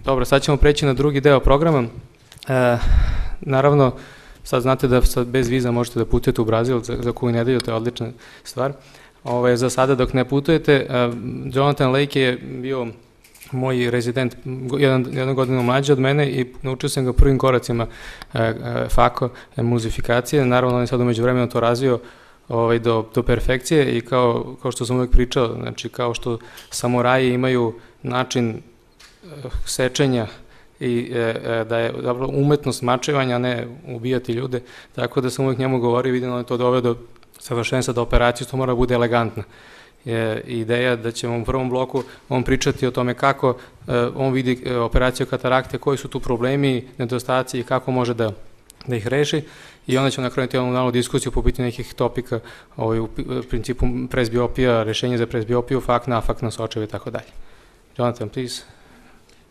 Dobro, sad ćemo preći na drugi deo programa. Naravno, sad znate da sad bez viza možete da putujete u Brazil za koju nedelju, to je odlična stvar. Za sada dok ne putujete, Jonathan Lake je bio moj rezident, jednu godinu mlađi od mene i naučio sam ga prvim koracima fako, muzifikacije. Naravno, on je sad umeđu vremenu to razvio do perfekcije i kao što sam uvijek pričao, znači kao što samuraji imaju način sečenja i da je umetnost mačevanja, a ne ubijati ljude, tako da sam uvijek njemu govorio, vidim da je to doveo do savršenstva, da operacija to mora da bude elegantna. Ideja da ćemo u prvom bloku on pričati o tome kako on vidi operaciju katarakte, koji su tu problemi, nedostaci i kako može da ih reši, i onda ćemo nakrenuti jednu malu diskusiju po pitanju nekih topika u principu presbiopija, rešenje za presbiopiju, fak, nafak, nosočevi i tako dalje. Jonathan, please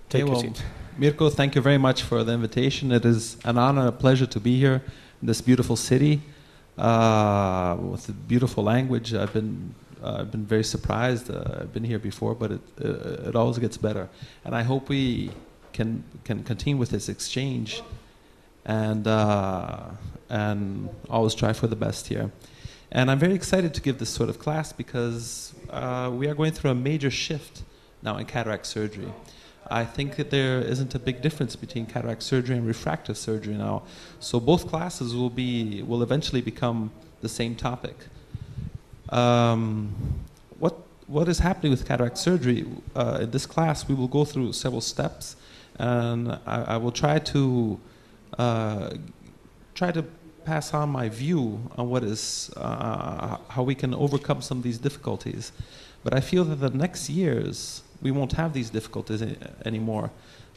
take your seat. Mirko, thank you very much for the invitation. It is an honor and a pleasure to be here in this beautiful city with a beautiful language. I've been very surprised. I've been here before, but it always gets better. And I hope we can continue with this exchange and always try for the best here. And I'm very excited to give this sort of class because we are going through a major shift now in cataract surgery. I think that there isn't a big difference between cataract surgery and refractive surgery now. So both classes will eventually become the same topic. What is happening with cataract surgery? In this class, we will go through several steps, and I will try to pass on my view on what is how we can overcome some of these difficulties. But I feel that the next years we won't have these difficulties anymore.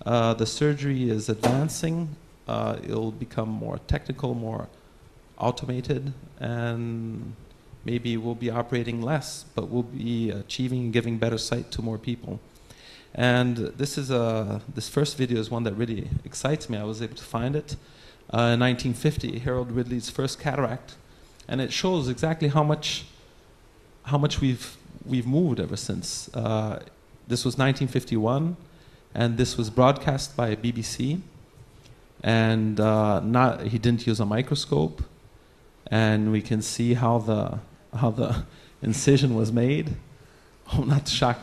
The surgery is advancing. It'll become more technical, more automated, and maybe we'll be operating less, but we'll be achieving and giving better sight to more people. And this first video is one that really excites me. I was able to find it in 1950, Harold Ridley's first cataract, and it shows exactly how much we've moved ever since. This was 1951, and this was broadcast by BBC, and he didn't use a microscope, and we can see how the incision was made. Not to shock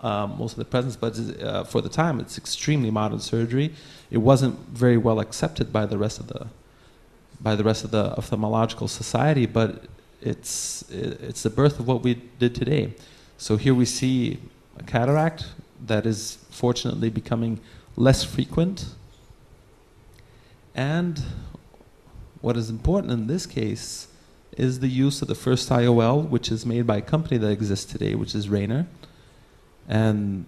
most of the presence, but for the time, it's extremely modern surgery. It wasn't very well accepted by the rest of the ophthalmological society, but it's the birth of what we did today. So here we see a cataract that is fortunately becoming less frequent. And what is important in this case is the use of the first IOL, which is made by a company that exists today, which is Rayner. And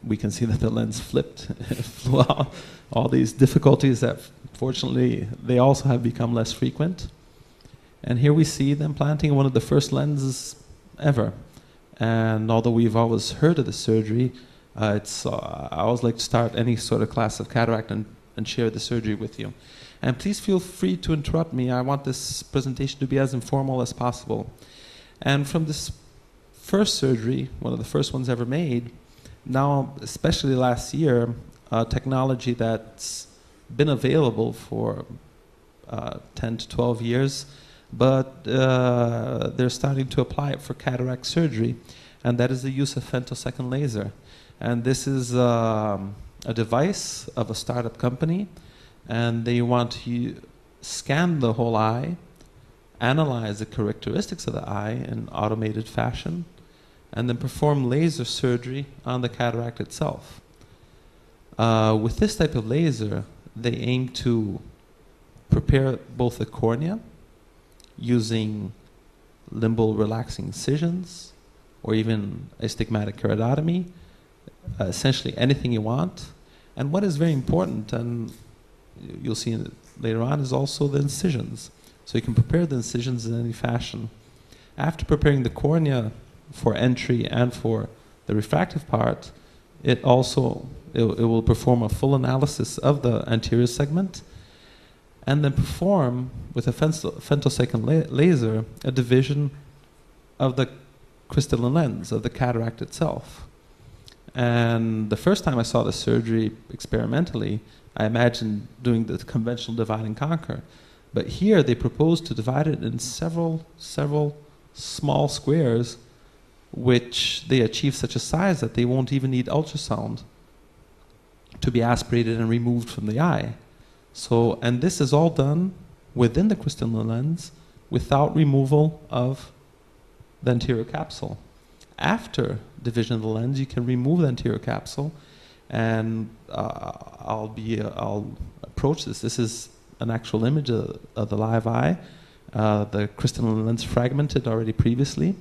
we can see that the lens flipped, flew out. All these difficulties that fortunately they also have become less frequent. And here we see them implanting one of the first lenses ever. And although we've always heard of the surgery, I always like to start any sort of class of cataract and share the surgery with you. And please feel free to interrupt me. I want this presentation to be as informal as possible. And from this first surgery, one of the first ones ever made, now, especially last year, technology that's been available for 10 to 12 years, but they're starting to apply it for cataract surgery, and that is the use of femtosecond laser. And this is a device of a startup company, and they want to scan the whole eye, analyze the characteristics of the eye in automated fashion, and then perform laser surgery on the cataract itself. With this type of laser, they aim to prepare both the cornea using limbal relaxing incisions or even astigmatic keratotomy, essentially anything you want. And what is very important, and you'll see later on, is also the incisions. So you can prepare the incisions in any fashion. After preparing the cornea for entry and for the refractive part, it will perform a full analysis of the anterior segment and then perform with a femtosecond laser a division of the crystalline lens of the cataract itself. And the first time I saw the surgery experimentally, I imagined doing the conventional divide and conquer. But here they proposed to divide it in several small squares, which they achieve such a size that they won't even need ultrasound to be aspirated and removed from the eye. So, and this is all done within the crystalline lens without removal of the anterior capsule. After division of the lens, you can remove the anterior capsule, and I'll approach this. This is an actual image of the live eye. The crystalline lens fragmented already previously,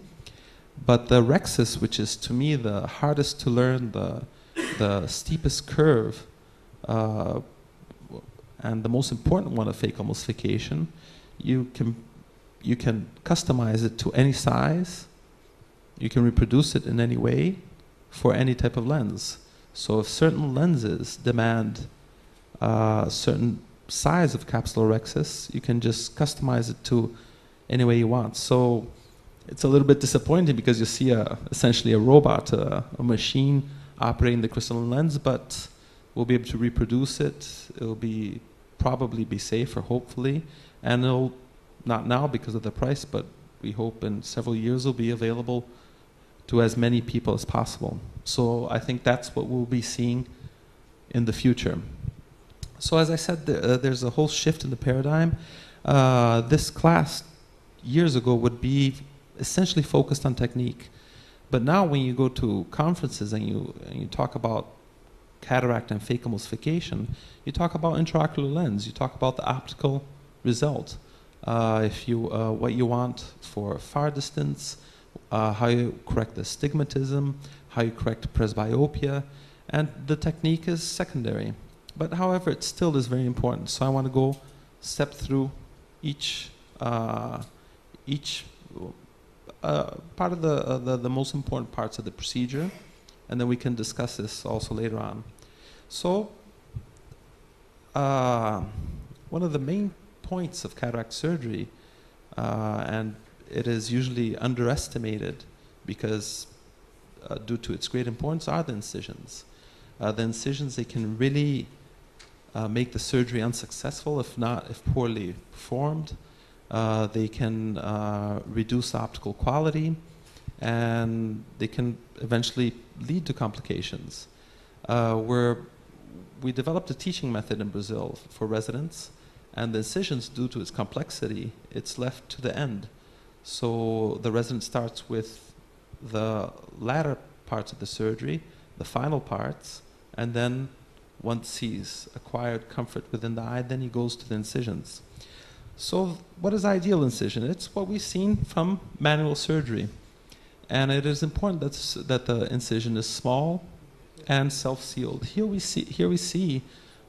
but the rhexis, which is to me the hardest to learn, the steepest curve, and the most important one of phakic emulsification, you can customize it to any size. You can reproduce it in any way for any type of lens. So if certain lenses demand certain size of capsular rhexis, you can just customize it to any way you want. So it's a little bit disappointing because you see essentially a robot, a machine operating the crystalline lens, but we'll be able to reproduce it. It'll probably be safer, hopefully, and it'll, not now because of the price, but we hope in several years it'll be available to as many people as possible. So I think that's what we'll be seeing in the future. So as I said, there's a whole shift in the paradigm. This class years ago would be essentially focused on technique. But now when you go to conferences and you talk about cataract and phakic emulsification, you talk about intraocular lens, you talk about the optical result. What you want for far distance, how you correct the astigmatism, how you correct presbyopia, and the technique is secondary. But however, it still is very important. So I want to go step through each part of the most important parts of the procedure, and then we can discuss this also later on. So one of the main points of cataract surgery, and it is usually underestimated because due to its great importance, are the incisions. The incisions, they can really make the surgery unsuccessful if poorly performed. They can reduce optical quality, and they can eventually lead to complications. We developed a teaching method in Brazil for residents, and the incisions, due to its complexity, it's left to the end. So the resident starts with the latter parts of the surgery, the final parts, and then once he's acquired comfort within the eye, then he goes to the incisions. So what is ideal incision? It's what we've seen from manual surgery. And it is important that the incision is small and self-sealed. Here we see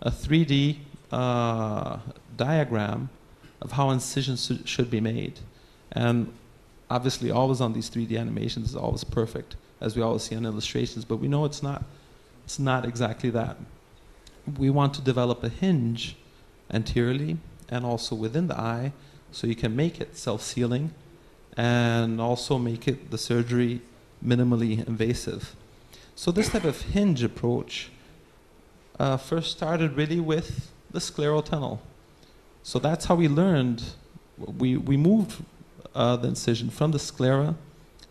a 3D diagram of how incisions should be made. And obviously always on these 3D animations is always perfect, as we always see on illustrations, but we know it's not exactly that. We want to develop a hinge anteriorly and also within the eye, so you can make it self-sealing and also make it the surgery minimally invasive. So this type of hinge approach first started really with the scleral tunnel. So that's how we learned. We moved the incision from the sclera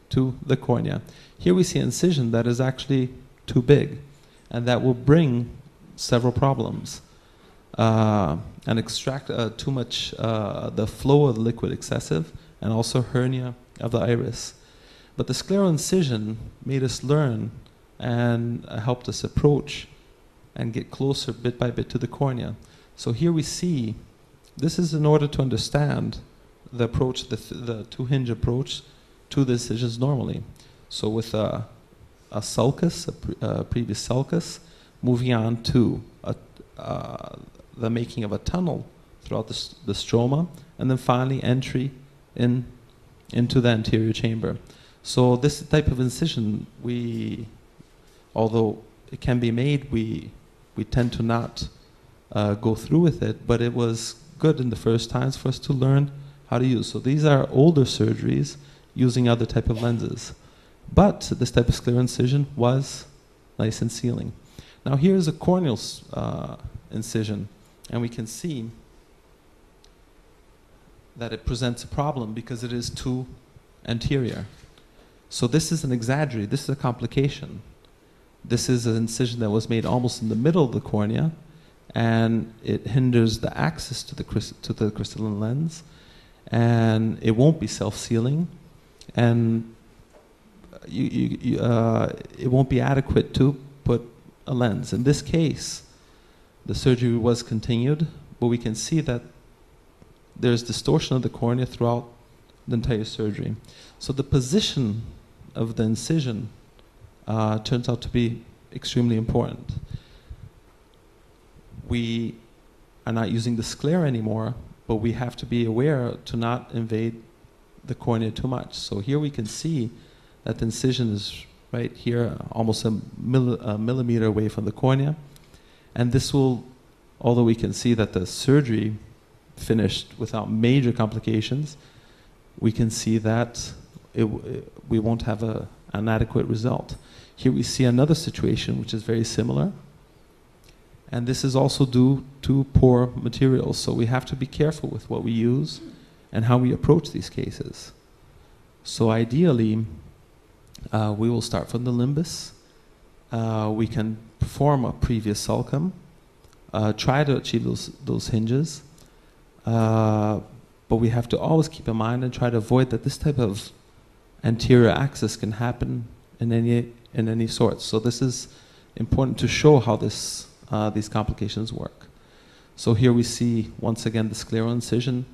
to the cornea. Here we see an incision that is actually too big, and that will bring several problems. And extract too much, the flow of the liquid excessive, and also hernia of the iris. But the scleral incision made us learn and helped us approach and get closer bit by bit to the cornea. So here we see, this is in order to understand the approach, the two-hinge approach to the incisions normally. So with a sulcus, a previous sulcus, moving on to the making of a tunnel throughout the stroma, and then finally entry into the anterior chamber. So this type of incision, although it can be made, we tend to not go through with it, but it was good in the first times for us to learn how to use. So these are older surgeries using other type of lenses. But this type of scleral incision was nice and sealing. Now here's a corneal incision, and we can see that it presents a problem because it is too anterior. So this is an exaggerate, this is a complication. This is an incision that was made almost in the middle of the cornea, and it hinders the access to the crystalline lens, and it won't be self-sealing, and it won't be adequate to put a lens. In this case, the surgery was continued, but we can see that there's distortion of the cornea throughout the entire surgery. So the position of the incision turns out to be extremely important. We are not using the sclera anymore, but we have to be aware to not invade the cornea too much. So here we can see that the incision is right here, almost a millimeter away from the cornea. And this will, although we can see that the surgery finished without major complications, we can see that we won't have an adequate result. Here we see another situation which is very similar. And this is also due to poor materials. So we have to be careful with what we use and how we approach these cases. So ideally, we will start from the limbus. We can perform a previous sulcum, try to achieve those hinges. But we have to always keep in mind and try to avoid that this type of anterior access can happen in any sort. So this is important to show how these complications work. So here we see once again the scleral incision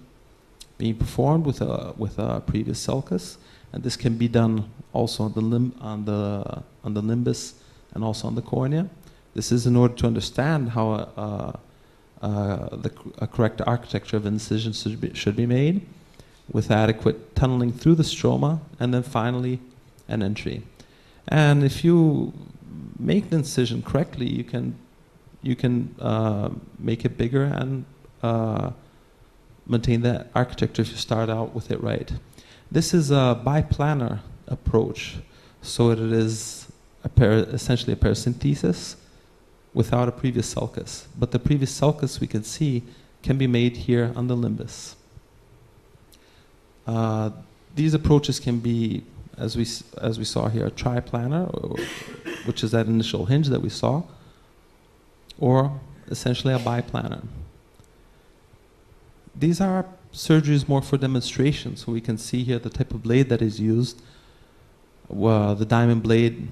being performed with a previous sulcus, and this can be done also on the limbus and also on the cornea. This is in order to understand how a correct architecture of incision should be made, with adequate tunneling through the stroma, and then finally an entry. And if you make the incision correctly, you can make it bigger and maintain that architecture if you start out with it right. This is a biplanar approach, so it is essentially a paracentesis without a previous sulcus. But the previous sulcus, we can see, can be made here on the limbus. These approaches can be, as we saw here, triplanar, which is that initial hinge that we saw, or essentially a biplanar. These are surgeries more for demonstration, so we can see here the type of blade that is used. The diamond blade,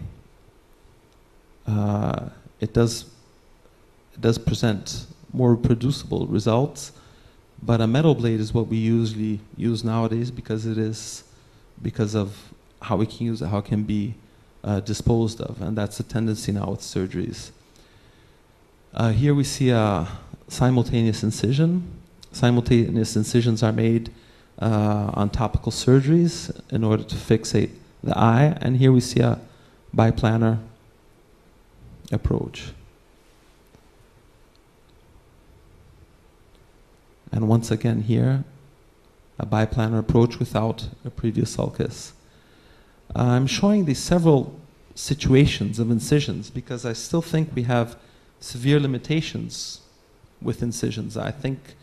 it does present more reproducible results, but a metal blade is what we usually use nowadays because of how we can use it, how it can be disposed of, and that's a tendency now with surgeries. Here we see a simultaneous incision. Simultaneous incisions are made on topical surgeries in order to fixate the eye, and here we see a biplanar approach. And once again here, a biplanar approach without a previous sulcus. I'm showing these several situations of incisions because I still think we have severe limitations with incisions. I think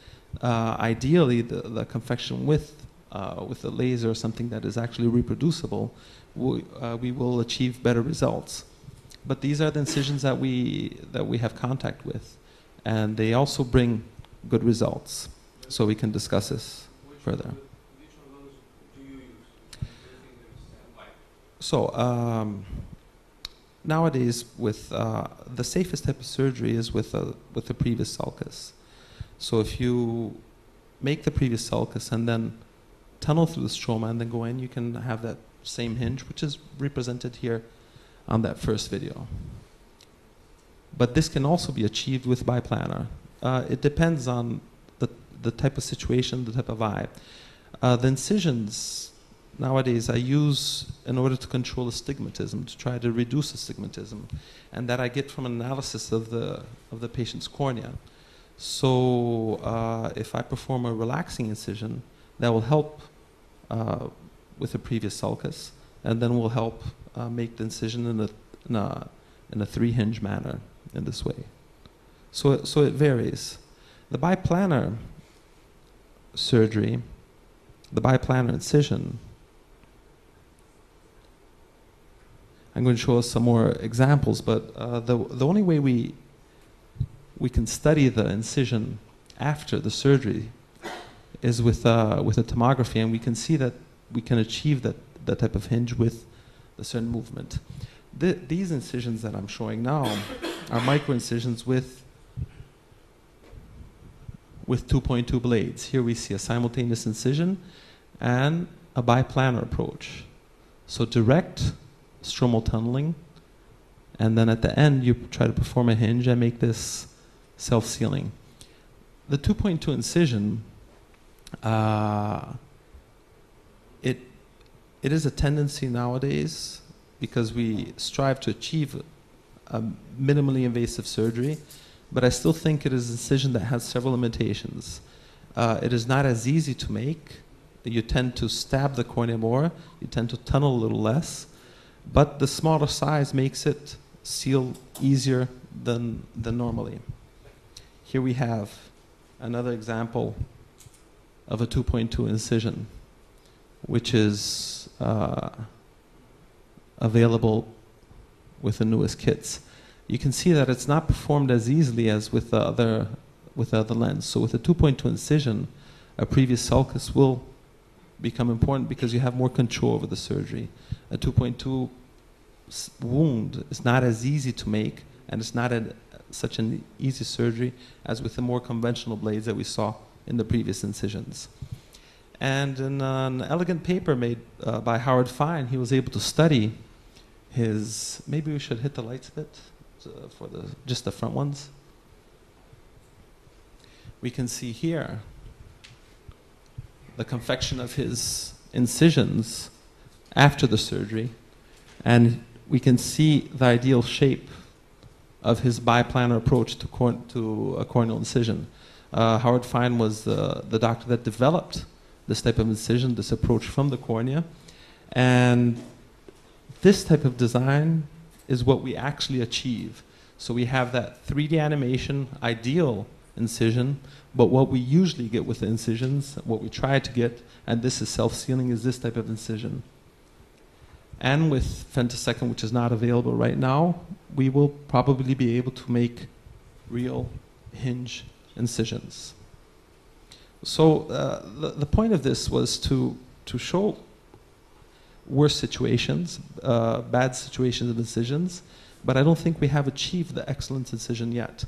ideally the confection with a laser or something that is actually reproducible, we will achieve better results. But these are the incisions that we have contact with, and they also bring good results. So we can discuss this further. Which of those do you use? So nowadays, with the safest type of surgery is with a previous sulcus. So if you make the previous sulcus and then tunnel through the stroma and then go in, you can have that same hinge, which is represented here on that first video. But this can also be achieved with biplanar. It depends on the type of situation, the type of eye. The incisions nowadays I use in order to control astigmatism, to try to reduce astigmatism, and that I get from an analysis of the patient's cornea. So if I perform a relaxing incision, that will help with the previous sulcus, and then will help make the incision in in a 3-hinge manner in this way. So it varies. The biplanar surgery, the biplanar incision, I'm going to show us some more examples, but the only way we can study the incision after the surgery is with a tomography, and we can see that we can achieve that type of hinge with a certain movement. These incisions that I'm showing now are micro incisions with 2.2 blades. Here we see a simultaneous incision and a biplanar approach. So direct stromal tunneling, and then at the end you try to perform a hinge and make this self-sealing. The 2.2 incision, it is a tendency nowadays, because we strive to achieve a minimally invasive surgery, but I still think it is an incision that has several limitations. It is not as easy to make. You tend to stab the cornea more, you tend to tunnel a little less, but the smaller size makes it seal easier than normally. Here we have another example of a 2.2 incision, which is available with the newest kits. You can see that it's not performed as easily as with the other lens. So with a 2.2 incision, a previous sulcus will become important because you have more control over the surgery. A 2.2 wound is not as easy to make, and it's not such an easy surgery as with the more conventional blades that we saw in the previous incisions. And in an elegant paper made by Howard Fine, he was able to study his, maybe we should hit the lights a bit for just the front ones. We can see here the confection of his incisions after the surgery, and we can see the ideal shape of his biplanar approach to a corneal incision. Howard Fine was the doctor that developed this type of incision, this approach from the cornea, and this type of design is what we actually achieve. So we have that 3D animation ideal incision, but what we usually get with the incisions, what we try to get, and this is self-sealing, is this type of incision. And with femtosecond, which is not available right now, we will probably be able to make real hinge incisions. So the point of this was to show worse situations, bad situations of incisions, but I don't think we have achieved the excellent incision yet.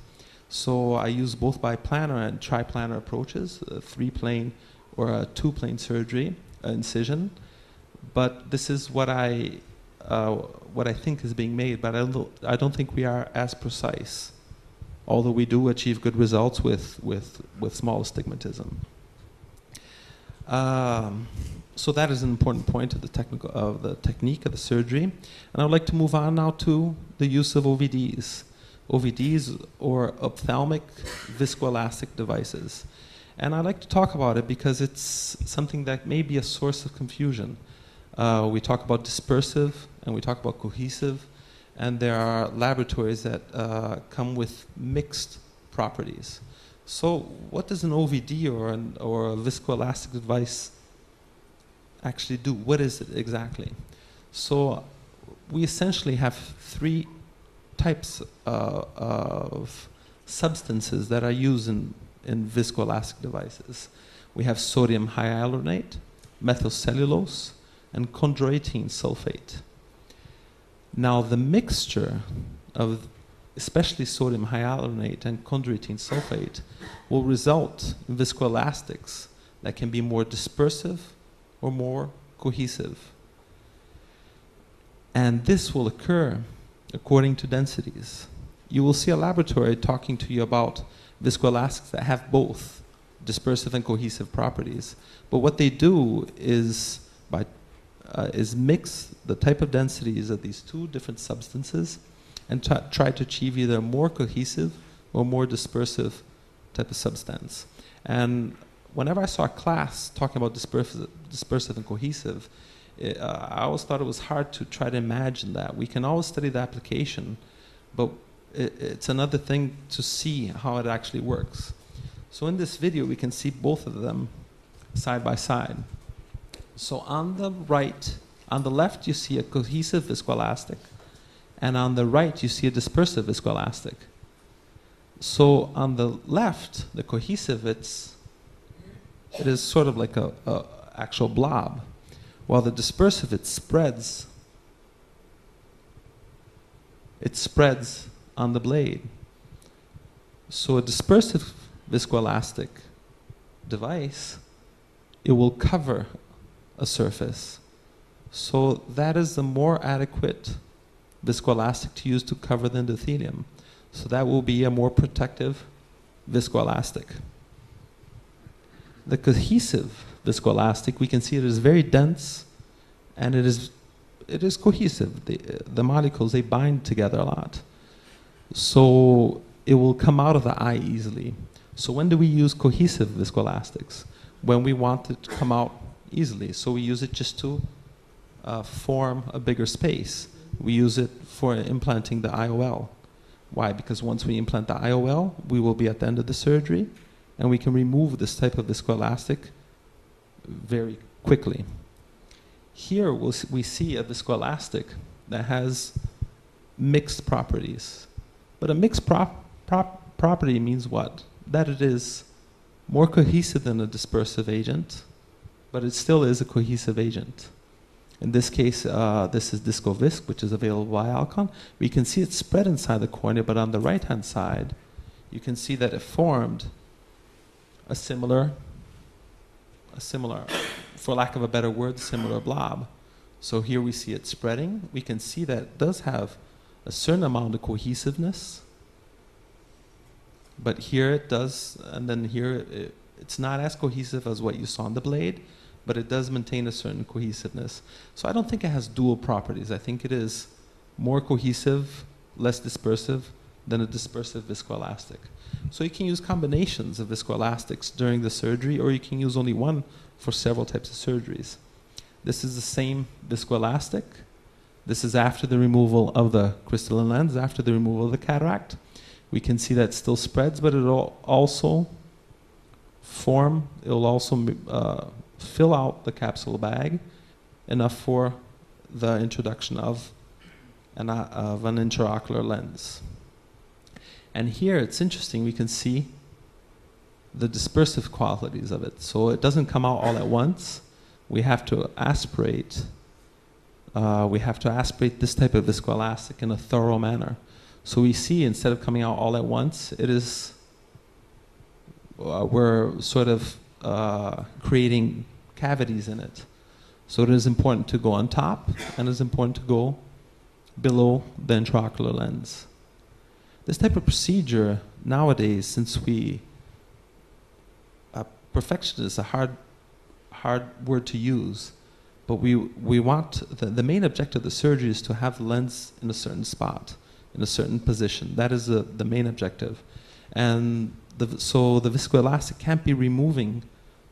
So I use both biplanar and triplanar approaches, a 3-plane or a 2-plane surgery incision. But this is what I think is being made, but I don't think we are as precise, although we do achieve good results with small astigmatism. So that is an important point of the technique of the surgery. And I would like to move on now to the use of OVDs. OVDs, or ophthalmic viscoelastic devices. And I'd like to talk about it because it's something that may be a source of confusion. We talk about dispersive and we talk about cohesive, and there are laboratories that come with mixed properties. So what does an OVD or a viscoelastic device actually do? What is it exactly? So we essentially have 3 types of substances that are used in viscoelastic devices. We have sodium hyaluronate, methylcellulose, and chondroitin sulfate. Now the mixture of especially sodium hyaluronate and chondroitin sulfate will result in viscoelastics that can be more dispersive or more cohesive. And this will occur according to densities. You will see a laboratory talking to you about viscoelastics that have both dispersive and cohesive properties. But what they do is mix the type of densities of these 2 different substances and try to achieve either more cohesive or more dispersive type of substance. And whenever I saw a class talking about dispersive and cohesive, I always thought it was hard to try to imagine that. We can always study the application, but it's another thing to see how it actually works. So in this video, we can see both of them side by side. So on the right, on the left, you see a cohesive viscoelastic, and on the right, you see a dispersive viscoelastic. So on the left, the cohesive, it is sort of like a actual blob, while the dispersive, it spreads on the blade. So a dispersive viscoelastic device, it will cover a surface. So that is the more adequate viscoelastic to use to cover the endothelium. So that will be a more protective viscoelastic. The cohesive viscoelastic, we can see it is very dense, and it is cohesive. The molecules, they bind together a lot. So it will come out of the eye easily. So when do we use cohesive viscoelastics? When we want it to come out easily. So we use it just to form a bigger space. We use it for implanting the IOL. Why? Because once we implant the IOL, we will be at the end of the surgery, and we can remove this type of viscoelastic very quickly. Here we see a viscoelastic that has mixed properties. But a mixed property means what? That it is more cohesive than a dispersive agent, but it still is a cohesive agent. In this case, this is Discovisc, which is available by Alcon. We can see it spread inside the cornea, but on the right-hand side, you can see that it formed a similar, for lack of a better word, similar blob. So here we see it spreading. We can see that it does have a certain amount of cohesiveness, but here it does, and then here it's not as cohesive as what you saw on the blade, but it does maintain a certain cohesiveness. So I don't think it has dual properties. I think it is more cohesive, less dispersive than a dispersive viscoelastic. So you can use combinations of viscoelastics during the surgery, or you can use only one for several types of surgeries. This is the same viscoelastic. This is after the removal of the crystalline lens, after the removal of the cataract. We can see that it still spreads, but it'll also form, it'll also fill out the capsule bag enough for the introduction of an intraocular lens. And here it's interesting, we can see the dispersive qualities of it. So it doesn't come out all at once. We have to aspirate. This type of viscoelastic in a thorough manner. So we see, instead of coming out all at once, it is, we're sort of creating cavities in it. So it is important to go on top, and it is important to go below the intraocular lens. This type of procedure nowadays, since perfection is a hard word to use, but we want, the main objective of the surgery is to have the lens in a certain spot, in a certain position. That is the main objective. And so the viscoelastic can't be removing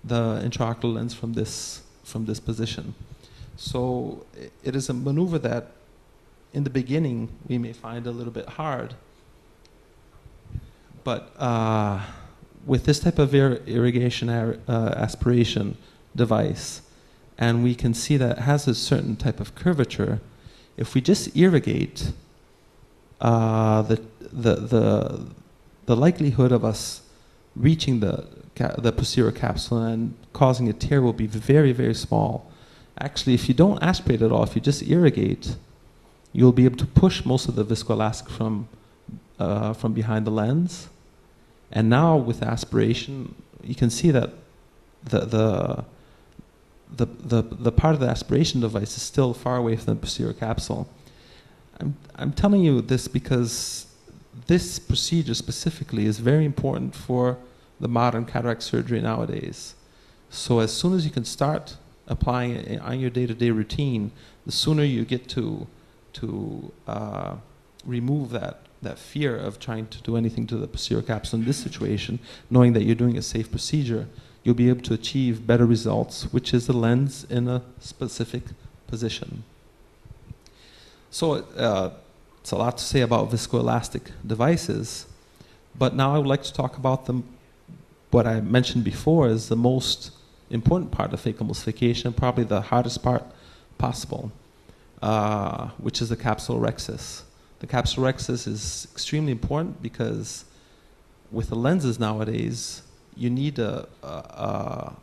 the intraocular lens from this position. So it is a maneuver that in the beginning we may find a little bit hard, but with this type of irrigation aspiration device, and we can see that it has a certain type of curvature, if we just irrigate, the likelihood of us reaching the posterior capsule and causing a tear will be very, very small. Actually, if you don't aspirate at all, if you just irrigate, you'll be able to push most of the viscoelastic from behind the lens. And now with aspiration, you can see that the part of the aspiration device is still far away from the posterior capsule. I'm telling you this because this procedure specifically is very important for the modern cataract surgery nowadays. So as soon as you can start applying it on your day-to-day routine, the sooner you get to remove that fear of trying to do anything to the posterior capsule in this situation, knowing that you're doing a safe procedure, you'll be able to achieve better results, which is the lens in a specific position. So It's a lot to say about viscoelastic devices, but now I would like to talk about what I mentioned before is the most important part of phaco emulsification, probably the hardest part possible, which is the capsulorhexis. The capsulorhexis is extremely important because with the lenses nowadays, you need a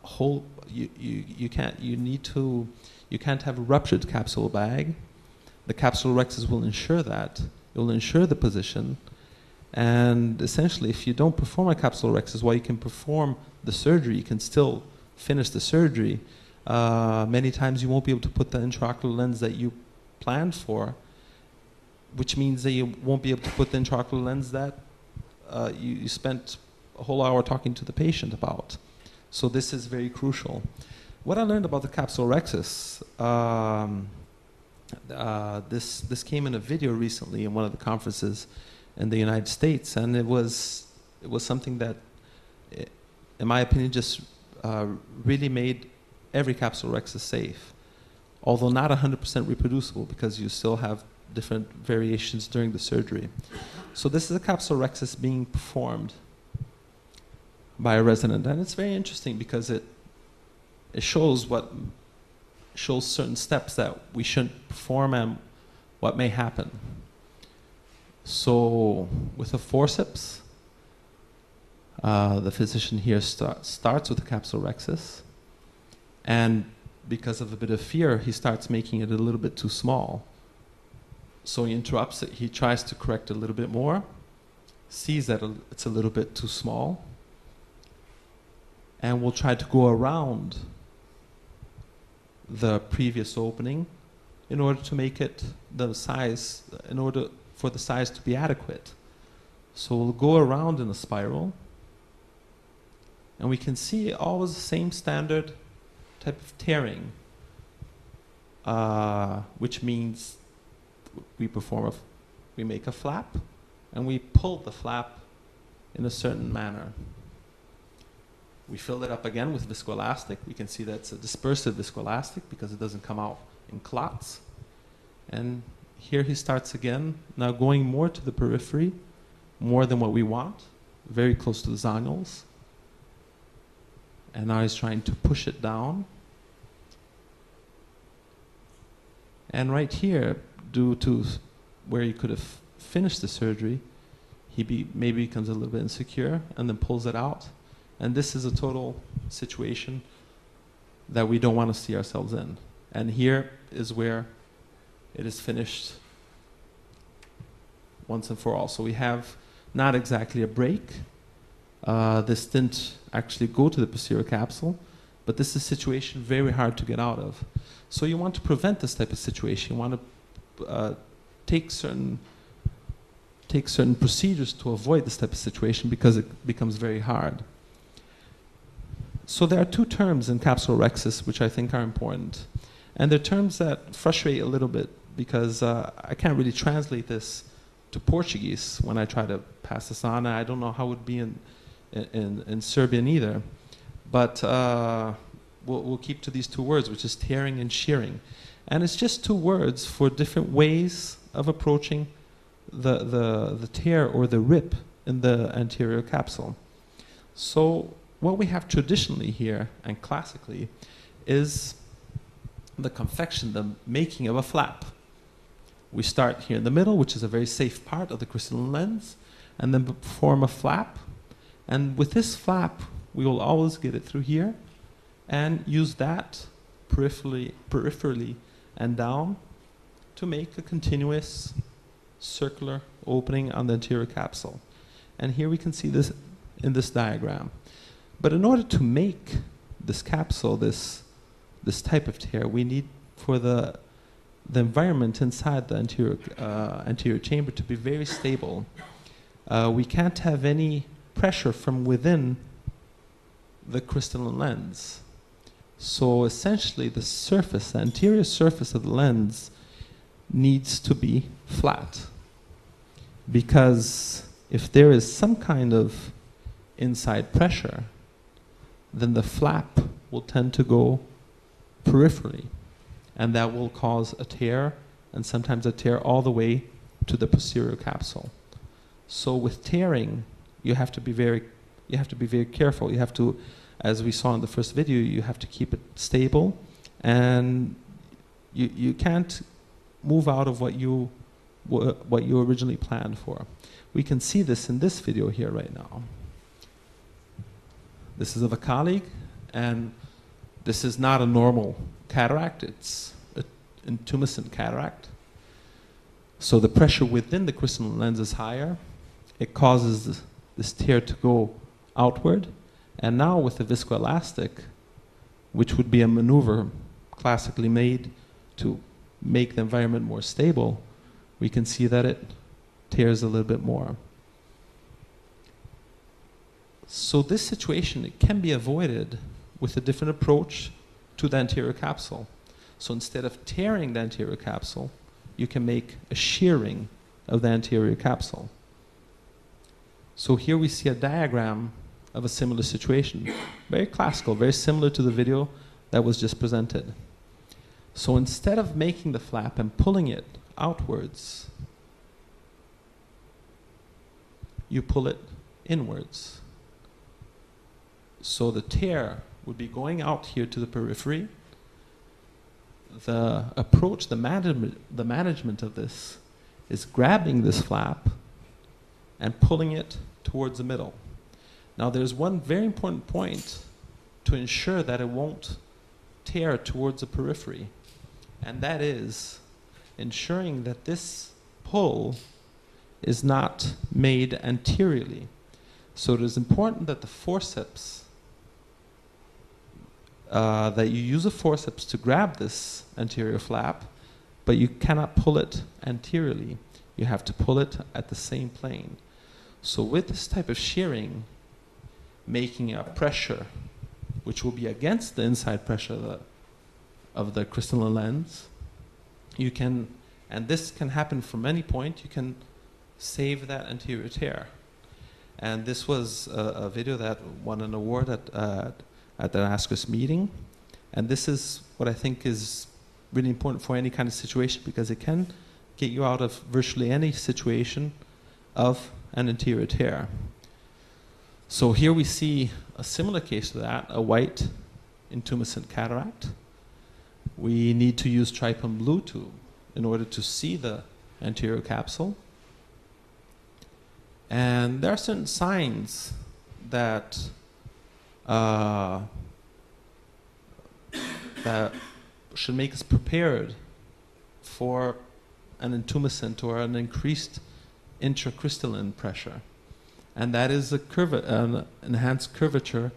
whole. You can't have a ruptured capsule bag. The capsulorhexis will ensure that. It will ensure the position. And essentially, if you don't perform a capsulorhexis, while you can perform the surgery, you can still finish the surgery. Many times you won't be able to put the intraocular lens that you planned for, which means that you won't be able to put the intraocular lens that you spent a whole hour talking to the patient about. So this is very crucial. What I learned about the capsulorhexis, this came in a video recently in one of the conferences in the United States, and it was something that, in my opinion, just really made every capsulorhexis safe, although not 100% reproducible because you still have different variations during the surgery. So this is a capsulorhexis being performed by a resident, and it's very interesting because it shows certain steps that we shouldn't perform and what may happen. So with a forceps, the physician here starts with the capsulorhexis, and because of a bit of fear, he starts making it a little bit too small. So he interrupts it, he tries to correct it a little bit more, sees that it's a little bit too small, and will try to go around the previous opening in order to make it the size, in order for the size to be adequate. So we'll go around in a spiral, and we can see always the same standard type of tearing, which means we make a flap, and we pull the flap in a certain manner. We fill it up again with viscoelastic. We can see that it's a dispersive viscoelastic because it doesn't come out in clots. And here he starts again, now going more to the periphery, more than what we want, very close to the zonules. And now he's trying to push it down. And right here, due to where he could have finished the surgery, he maybe becomes a little bit insecure and then pulls it out. And this is a total situation that we don't want to see ourselves in. And here is where it is finished once and for all. So we have not exactly a break. This didn't actually go to the posterior capsule, but this is a situation very hard to get out of. So you want to prevent this type of situation. You want to take certain procedures to avoid this type of situation because it becomes very hard. So there are two terms in capsulorhexis which I think are important. And they're terms that frustrate a little bit because I can't really translate this to Portuguese when I try to pass this on. I don't know how it would be in Serbian either. But we'll keep to these two words, which is tearing and shearing. And it's just two words for different ways of approaching the tear or the rip in the anterior capsule. So what we have traditionally here and classically is the confection, the making of a flap. We start here in the middle, which is a very safe part of the crystalline lens, and then perform a flap. And with this flap, we will always get it through here and use that peripherally and down to make a continuous circular opening on the anterior capsule. And here we can see this in this diagram. But in order to make this capsule, this type of tear, we need for the environment inside the anterior chamber to be very stable. We can't have any pressure from within the crystalline lens. So essentially the surface, the anterior surface of the lens needs to be flat. Because if there is some kind of inside pressure, then the flap will tend to go peripherally, and that will cause a tear, and sometimes a tear all the way to the posterior capsule. So with tearing, you have to be very careful. You have to, as we saw in the first video, you have to keep it stable, and you can't move out of what you originally planned for. We can see this in this video here right now. This is of a colleague, and this is not a normal cataract. It's an intumescent cataract. So the pressure within the crystalline lens is higher. It causes this tear to go outward. And now with the viscoelastic, which would be a maneuver classically made to make the environment more stable, we can see that it tears a little bit more. So this situation, it can be avoided with a different approach to the anterior capsule. So instead of tearing the anterior capsule, you can make a shearing of the anterior capsule. So here we see a diagram of a similar situation. Very classical, very similar to the video that was just presented. So instead of making the flap and pulling it outwards, you pull it inwards. So the tear would be going out here to the periphery. The approach, the management of this is grabbing this flap and pulling it towards the middle. Now there's one very important point to ensure that it won't tear towards the periphery, and that is ensuring that this pull is not made anteriorly. So it is important that the forceps, that you use a forceps to grab this anterior flap, but you cannot pull it anteriorly. You have to pull it at the same plane. So with this type of shearing, making a pressure which will be against the inside pressure of the crystalline lens, you can, and this can happen from any point, you can save that anterior tear. And this was a video that won an award at the ASCRS meeting. And this is what I think is really important for any kind of situation, because it can get you out of virtually any situation of an anterior tear. So here we see a similar case to that, a white intumescent cataract. We need to use trypan blue in order to see the anterior capsule. And there are certain signs that that should make us prepared for an intumescent or an increased intracrystalline pressure. And that is an enhanced curvature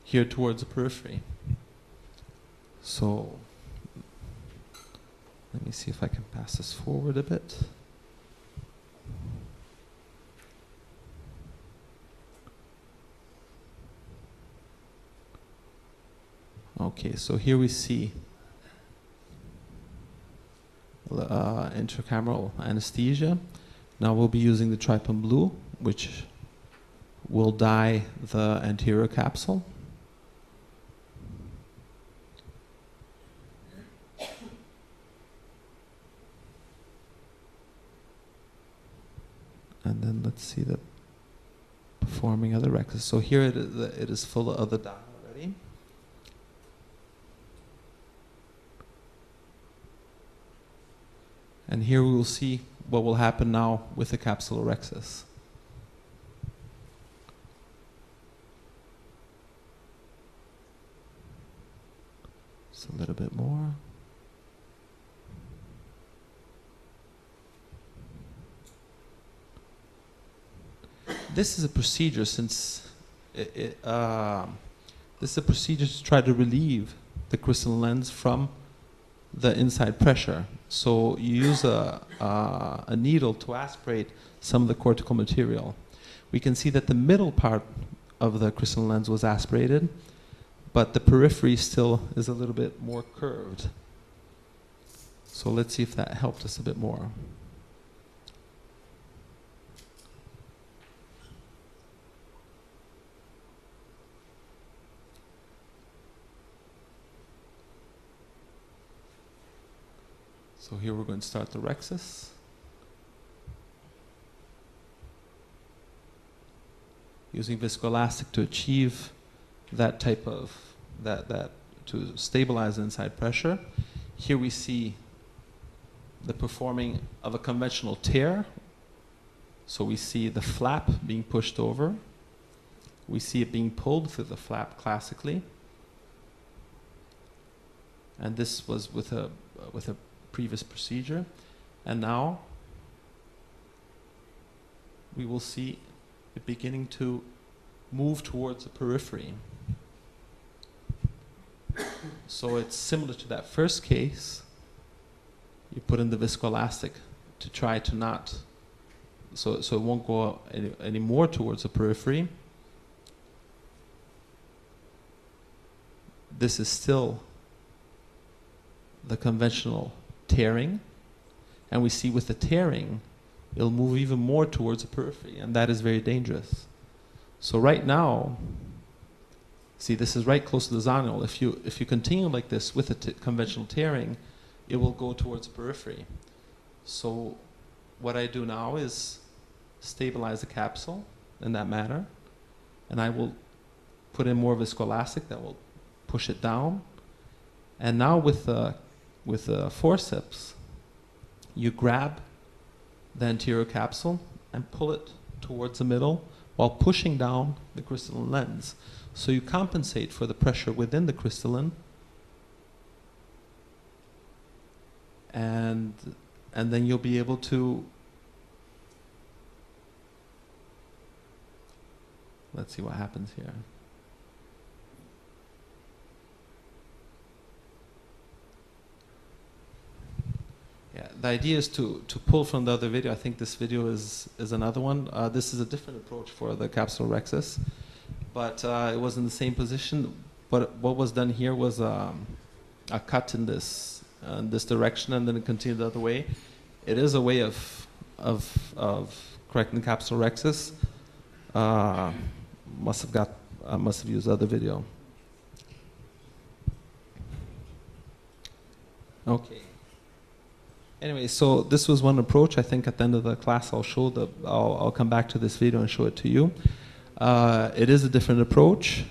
here towards the periphery. So let me see if I can pass this forward a bit. Okay, so here we see intracameral anesthesia. Now we'll be using the trypan blue, which will dye the anterior capsule. And then let's see the performing of the rexus. So here it is full of the dye already. And here we will see what will happen now with the capsular rexus. Just a little bit more. This is a procedure this is a procedure to try to relieve the crystalline lens from the inside pressure. So you use a needle to aspirate some of the cortical material. We can see that the middle part of the crystalline lens was aspirated, but the periphery still is a little bit more curved. So let's see if that helped us a bit more. So here we're going to start the rexus. using viscoelastic to achieve that type of, to stabilize the inside pressure. Here we see the performing of a conventional tear. So we see the flap being pushed over. We see it being pulled through the flap classically. And this was with a previous procedure. And now we will see it beginning to move towards the periphery. So it's similar to that first case. You put in the viscoelastic to try to not, so it won't go any more towards the periphery. This is still the conventional tearing. And we see with the tearing, it'll move even more towards the periphery, and that is very dangerous. So right now, see, this is right close to the zonule. If you continue like this with the conventional tearing, it will go towards the periphery. So what I do now is stabilize the capsule in that manner, and I will put in more viscoelastic that will push it down. And now with the forceps, you grab the anterior capsule and pull it towards the middle while pushing down the crystalline lens. So you compensate for the pressure within the crystalline, and then you'll be able to, let's see what happens here. Yeah, the idea is to pull from the other video. I think this video is another one. This is a different approach for the capsular rhexis, but it was in the same position. But what was done here was a cut in this direction, and then it continued the other way. It is a way of correcting the capsular rhexis. Must have used the other video. Okay. Anyway, so this was one approach. I think at the end of the class I'll come back to this video and show it to you. It is a different approach,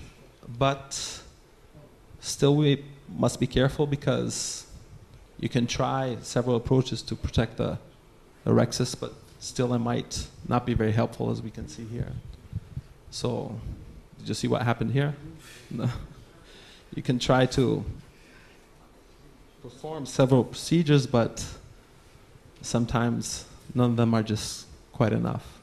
but still we must be careful because you can try several approaches to protect the rhexis, but still it might not be very helpful, as we can see here. So, did you see what happened here? No. You can try to perform several procedures, but sometimes none of them are just quite enough.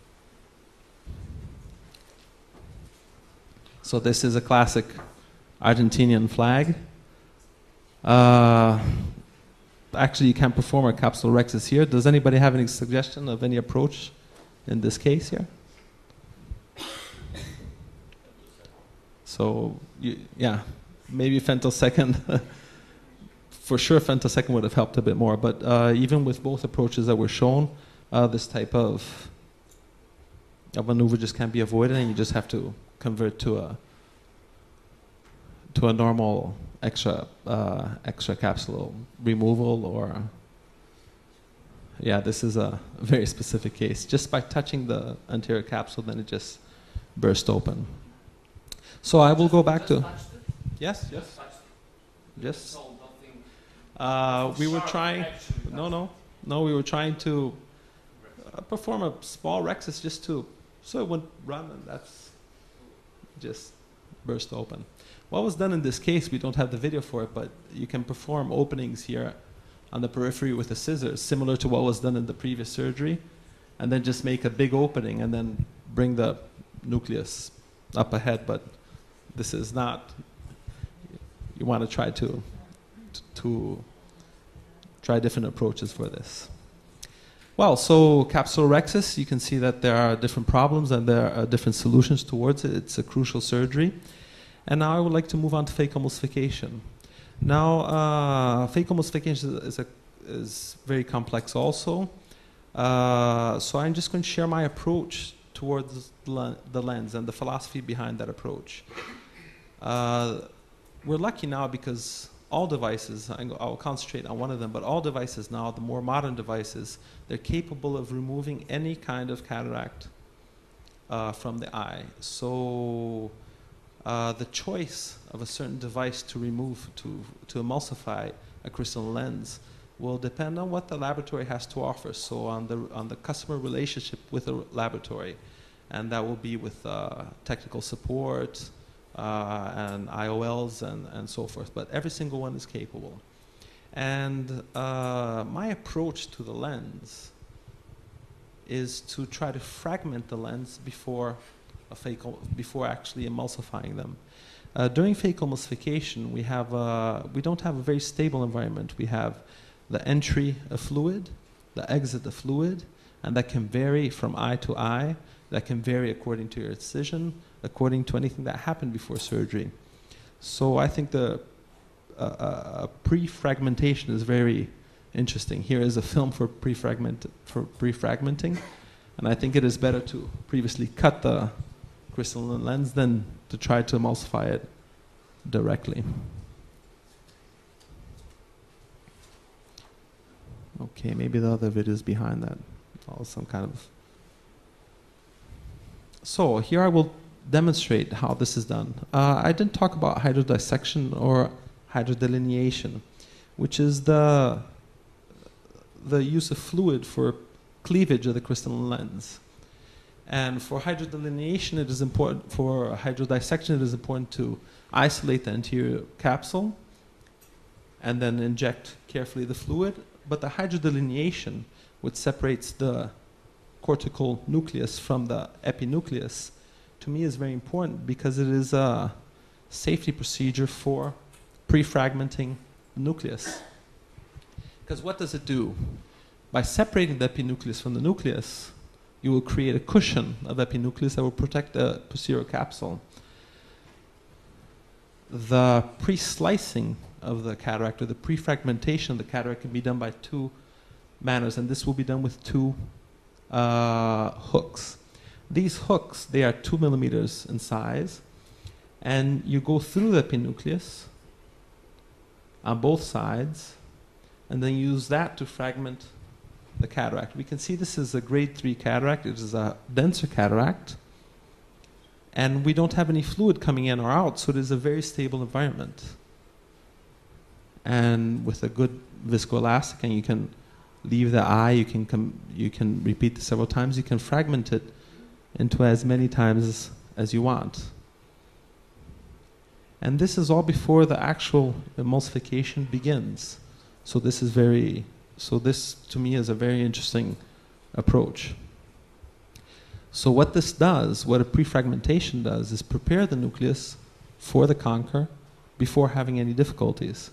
So this is a classic Argentinian flag. Actually, you can perform a capsular rhexis here. Does anybody have any suggestion of any approach in this case here? So, yeah, maybe femtosecond. For sure, femtosecond would have helped a bit more, but even with both approaches that were shown, this type of maneuver just can't be avoided, and you just have to convert to a normal extra capsule removal, or yeah, this is a very specific case. Just by touching the anterior capsule, then it just burst open. So I will go back to yes. Yes. We were trying. No. We were trying to perform a small rhexis just so it wouldn't run, and that's just burst open. What was done in this case, we don't have the video for it, but you can perform openings here on the periphery with a scissors, similar to what was done in the previous surgery, and then just make a big opening and then bring the nucleus up ahead. But this is not. You want to try to try different approaches for this. Well, so capsular rhexis, you can see that there are different problems and there are different solutions towards it. It's a crucial surgery. And now I would like to move on to phaco emulsification. Now, phaco emulsification is very complex also. So I'm just going to share my approach towards the lens and the philosophy behind that approach. We're lucky now because all devices, I'll concentrate on one of them, but all devices now, the more modern devices, they're capable of removing any kind of cataract from the eye. So the choice of a certain device to remove, to emulsify a crystalline lens will depend on what the laboratory has to offer. So on the customer relationship with the laboratory, and that will be with technical support and IOLs and so forth. But every single one is capable. And my approach to the lens is to try to fragment the lens before actually emulsifying them. During phaco emulsification, we don't have a very stable environment. We have the entry of fluid, the exit of fluid, and that can vary from eye to eye. That can vary according to your incision, according to anything that happened before surgery. So I think the pre-fragmentation is very interesting. Here is a film for pre-fragmenting, and I think it is better to previously cut the crystalline lens than to try to emulsify it directly. Okay, maybe the other videos behind that, or some kind of. So here I will demonstrate how this is done. I didn't talk about hydrodissection or hydrodelineation, which is the use of fluid for cleavage of the crystalline lens. And for hydrodelineation, it is important, for hydrodissection, it is important to isolate the anterior capsule and then inject carefully the fluid. But the hydrodelineation, which separates the cortical nucleus from the epinucleus, to me is very important because it is a safety procedure for pre-fragmenting the nucleus. Because what does it do? By separating the epinucleus from the nucleus, you will create a cushion of epinucleus that will protect the posterior capsule. The pre-slicing of the cataract, or the pre-fragmentation of the cataract, can be done by two manners, and this will be done with two hooks. These hooks, they are 2 millimeters in size, and you go through the epinucleus on both sides, and then use that to fragment the cataract. We can see this is a grade 3 cataract. It is a denser cataract, and we don't have any fluid coming in or out, so it is a very stable environment. And with a good viscoelastic, and you can leave the eye, you can repeat this several times, you can fragment it into as many times as you want. And this is all before the actual emulsification begins. So this to me is a very interesting approach. So what this does, what a pre-fragmentation does, is prepare the nucleus for the conquer before having any difficulties.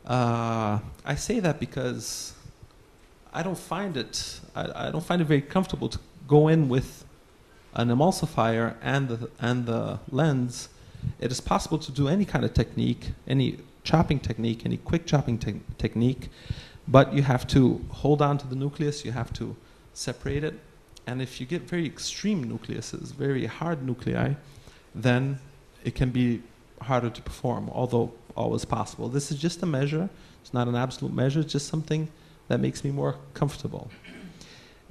I say that because I don't find it very comfortable to go in with an emulsifier and the lens. It is possible to do any kind of technique, any chopping technique, any quick chopping technique, but you have to hold on to the nucleus, you have to separate it, and if you get very extreme nucleuses, very hard nuclei, then it can be harder to perform, although always possible. This is just a measure. It's not an absolute measure. It's just something that makes me more comfortable.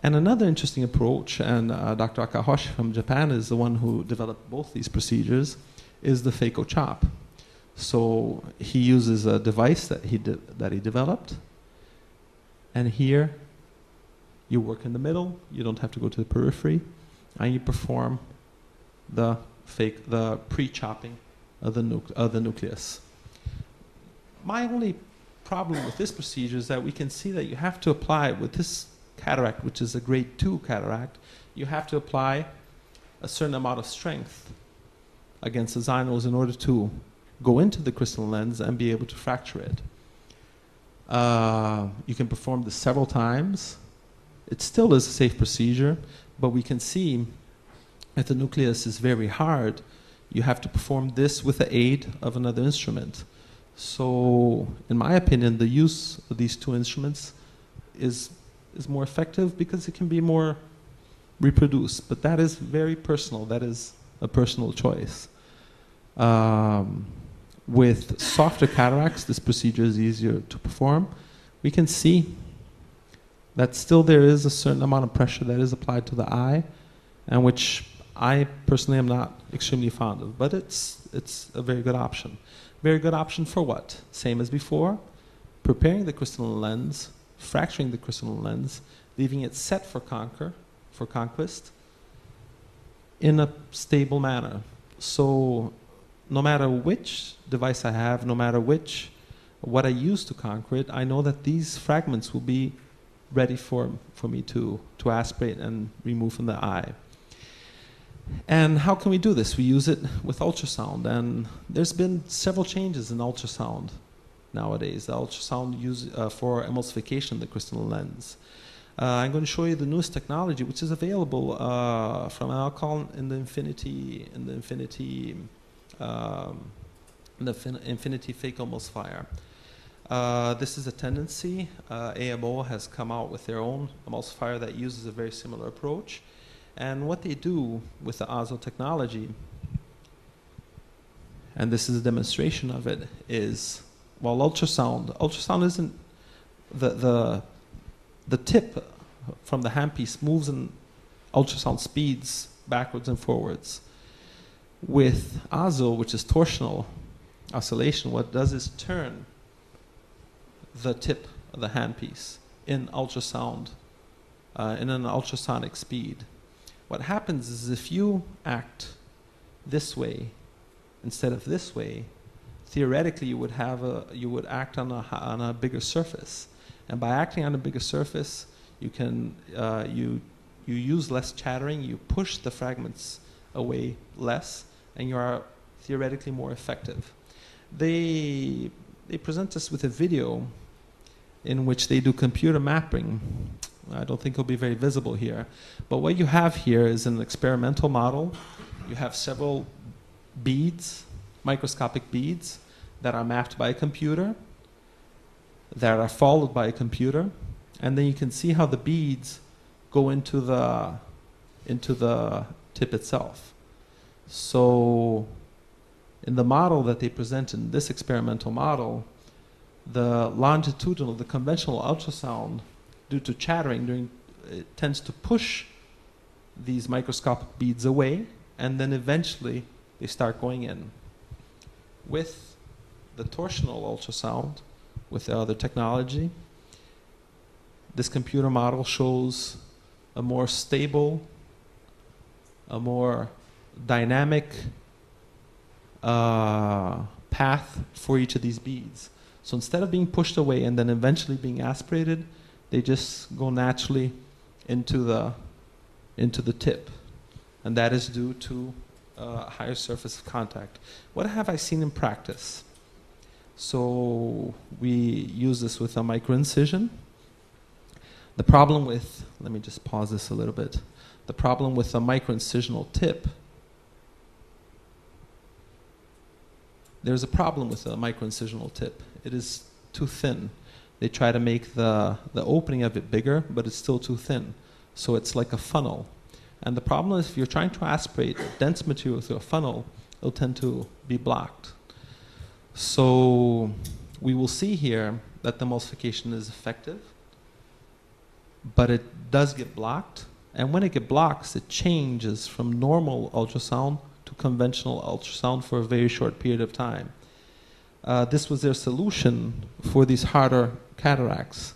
And another interesting approach, and Dr. Akahoshi from Japan is the one who developed both these procedures, is the phaco chop. So he uses a device that he developed, and here you work in the middle. You don't have to go to the periphery, and you perform the pre-chopping of the nucleus. My only problem with this procedure is that we can see that you have to apply, with this cataract, which is a grade 2 cataract, you have to apply a certain amount of strength against the xynos in order to go into the crystalline lens and be able to fracture it. You can perform this several times. It still is a safe procedure, but we can see if the nucleus is very hard, you have to perform this with the aid of another instrument. So, in my opinion, the use of these two instruments is more effective because it can be more reproduced. But that is very personal. That is a personal choice. With softer cataracts, this procedure is easier to perform. We can see that still there is a certain amount of pressure that is applied to the eye, and which I personally am not extremely fond of, but it's a very good option. Very good option for what? Same as before, preparing the crystalline lens, fracturing the crystalline lens, leaving it set for conquest, in a stable manner. So no matter which device I have, no matter what I use to conquer it, I know that these fragments will be ready for me to aspirate and remove from the eye. And how can we do this? We use it with ultrasound, and there's been several changes in ultrasound nowadays. The ultrasound used for emulsification of the crystalline lens. I'm going to show you the newest technology, which is available from alcohol in the Infinity fake emulsifier. This is a tendency. AMO has come out with their own emulsifier that uses a very similar approach. And what they do with the Azo technology, and this is a demonstration of it, is, while ultrasound isn't the tip from the handpiece moves in ultrasound speeds backwards and forwards. With Azo, which is torsional oscillation, what it does is turn the tip of the handpiece in ultrasound, in an ultrasonic speed. What happens is if you act this way instead of this way, theoretically you would act on a bigger surface, and by acting on a bigger surface, you can you use less chattering, you push the fragments away less, and you are theoretically more effective. They present us with a video in which they do computer mapping. I don't think it'll be very visible here, but what you have here is an experimental model. You have several beads, microscopic beads, that are mapped by a computer, that are followed by a computer, and then you can see how the beads go into the tip itself. So in the model that they present in this experimental model, the longitudinal, the conventional ultrasound, due to chattering, it tends to push these microscopic beads away, and then eventually they start going in. With the torsional ultrasound, with the other technology, this computer model shows a more stable, a more dynamic path for each of these beads. So instead of being pushed away and then eventually being aspirated, they just go naturally into the tip, and that is due to higher surface of contact. What have I seen in practice? So we use this with a microincision. The problem with, let me just pause this a little bit. The problem with a microincisional tip, there's a problem with a microincisional tip. It is too thin. They try to make the opening of it bigger, but it's still too thin. So it's like a funnel. And the problem is if you're trying to aspirate dense material through a funnel, it'll tend to be blocked. So we will see here that the emulsification is effective, but it does get blocked. And when it gets blocked, it changes from normal ultrasound to conventional ultrasound for a very short period of time. This was their solution for these harder cataracts.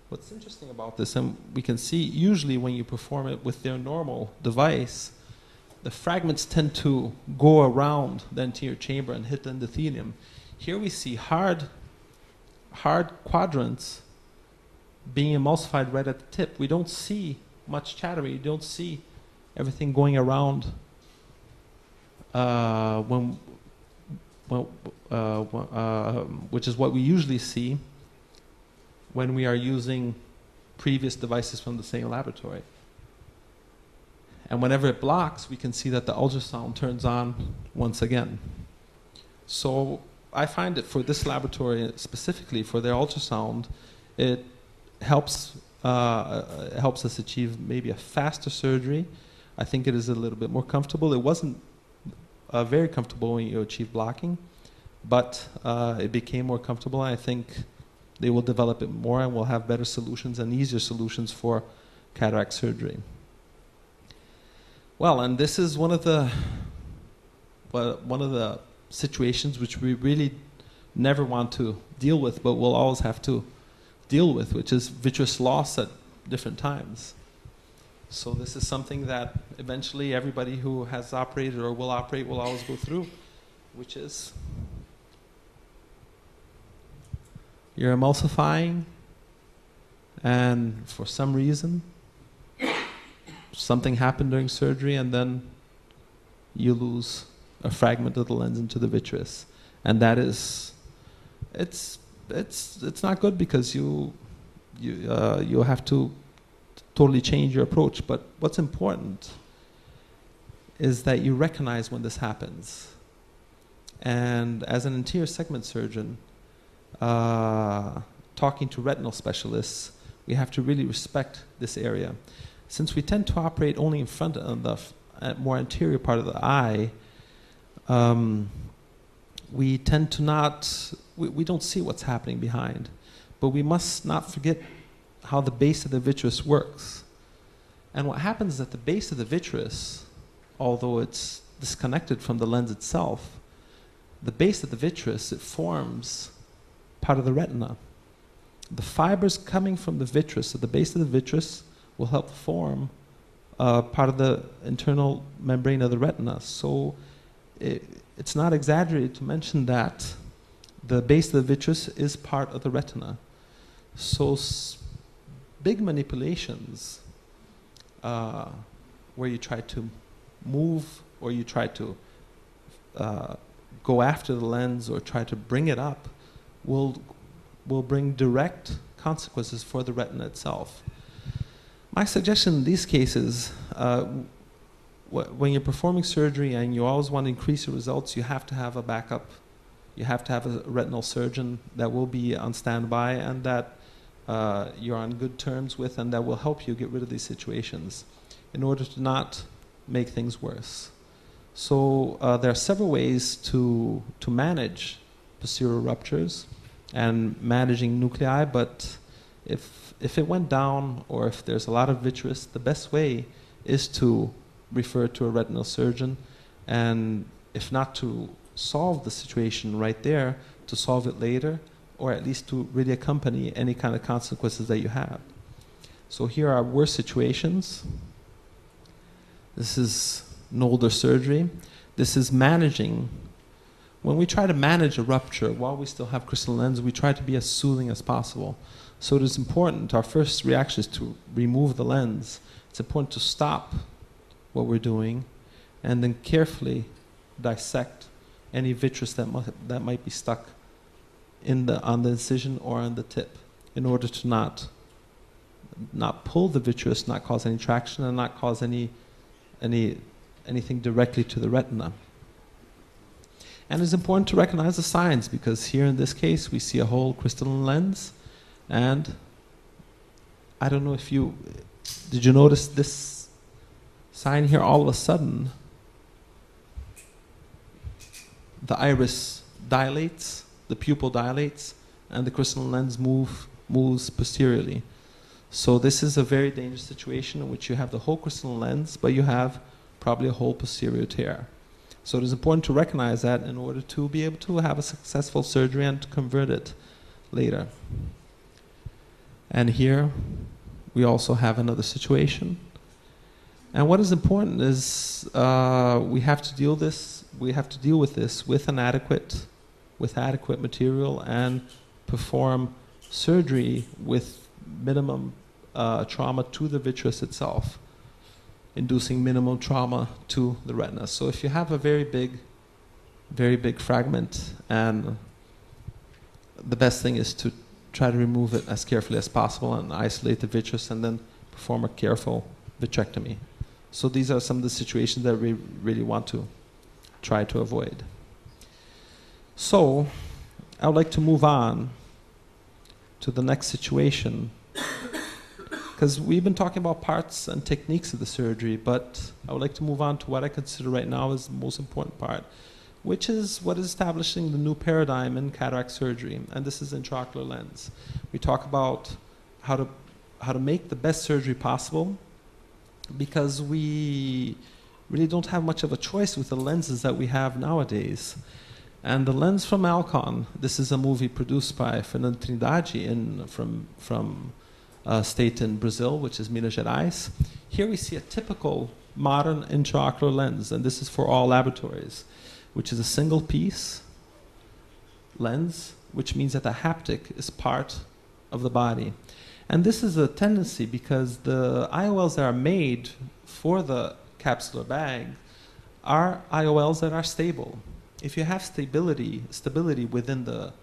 What's interesting about this, and we can see usually when you perform it with their normal device, the fragments tend to go around the anterior chamber and hit the endothelium. Here we see hard quadrants being emulsified right at the tip. We don't see much chatter. You don't see everything going around which is what we usually see when we are using previous devices from the same laboratory. And whenever it blocks, we can see that the ultrasound turns on once again. So I find that for this laboratory, specifically for their ultrasound, it helps us achieve maybe a faster surgery. I think it is a little bit more comfortable. It wasn't very comfortable when you achieve blocking, but it became more comfortable. I think they will develop it more and we'll have better solutions and easier solutions for cataract surgery. Well, and this is one of the situations which we really never want to deal with, but we'll always have to deal with, which is vitreous loss at different times. So this is something that eventually everybody who has operated or will operate will always go through, which is you're emulsifying, and for some reason something happened during surgery, and then you lose a fragment of the lens into the vitreous, and that is, it's not good, because you'll have to totally change your approach. But what's important is that you recognize when this happens, and as an anterior segment surgeon, talking to retinal specialists, we have to really respect this area. Since we tend to operate only in front of the more anterior part of the eye, we tend to not, we don't see what's happening behind. But we must not forget how the base of the vitreous works. And what happens at the base of the vitreous, although it's disconnected from the lens itself, the base of the vitreous, it forms part of the retina. The fibers coming from the vitreous at the base of the vitreous will help form part of the internal membrane of the retina. So it's not exaggerated to mention that the base of the vitreous is part of the retina. So big manipulations where you try to move, or you try to go after the lens or try to bring it up will bring direct consequences for the retina itself. My suggestion in these cases, when you're performing surgery and you always want to increase your results, you have to have a backup. You have to have a retinal surgeon that will be on standby and that you're on good terms with, and that will help you get rid of these situations in order to not make things worse. So there are several ways to manage posterior ruptures and managing nuclei, but if it went down, or if there's a lot of vitreous, the best way is to refer to a retinal surgeon, and if not to solve the situation right there, to solve it later, or at least to really accompany any kind of consequences that you have. So here are worse situations. This is Nolder surgery. This is managing. When we try to manage a rupture while we still have crystalline lens, we try to be as soothing as possible. So it is important, our first reaction is to remove the lens. It's important to stop what we're doing and then carefully dissect any vitreous that might be stuck on the incision or on the tip, in order to not pull the vitreous, not cause any traction, and not cause anything directly to the retina. And it's important to recognize the signs, because here in this case we see a whole crystalline lens, and I don't know if did you notice this sign here? All of a sudden the iris dilates, the pupil dilates, and the crystalline lens moves posteriorly. So this is a very dangerous situation in which you have the whole crystalline lens, but you have probably a whole posterior tear. So it is important to recognize that in order to be able to have a successful surgery and to convert it later. And here we also have another situation. And what is important is we have to deal with this with adequate material, and perform surgery with minimum trauma to the vitreous itself, inducing minimal trauma to the retina. So if you have a very big fragment, and the best thing is to try to remove it as carefully as possible and isolate the vitreous, and then perform a careful vitrectomy. So these are some of the situations that we really want to try to avoid. So I would like to move on to the next situation, because we've been talking about parts and techniques of the surgery, but I would like to move on to what I consider right now is the most important part, which is what is establishing the new paradigm in cataract surgery, and this is intraocular lens. We talk about how to make the best surgery possible, because we really don't have much of a choice with the lenses that we have nowadays. And the lens from Alcon, this is a movie produced by Fernando Trindade from a state in Brazil, which is Minas Gerais. Here we see a typical modern intraocular lens, and this is for all laboratories, which is a single piece lens, which means that the haptic is part of the body. And this is a tendency because the IOLs that are made for the capsular bag are IOLs that are stable. If you have stability within the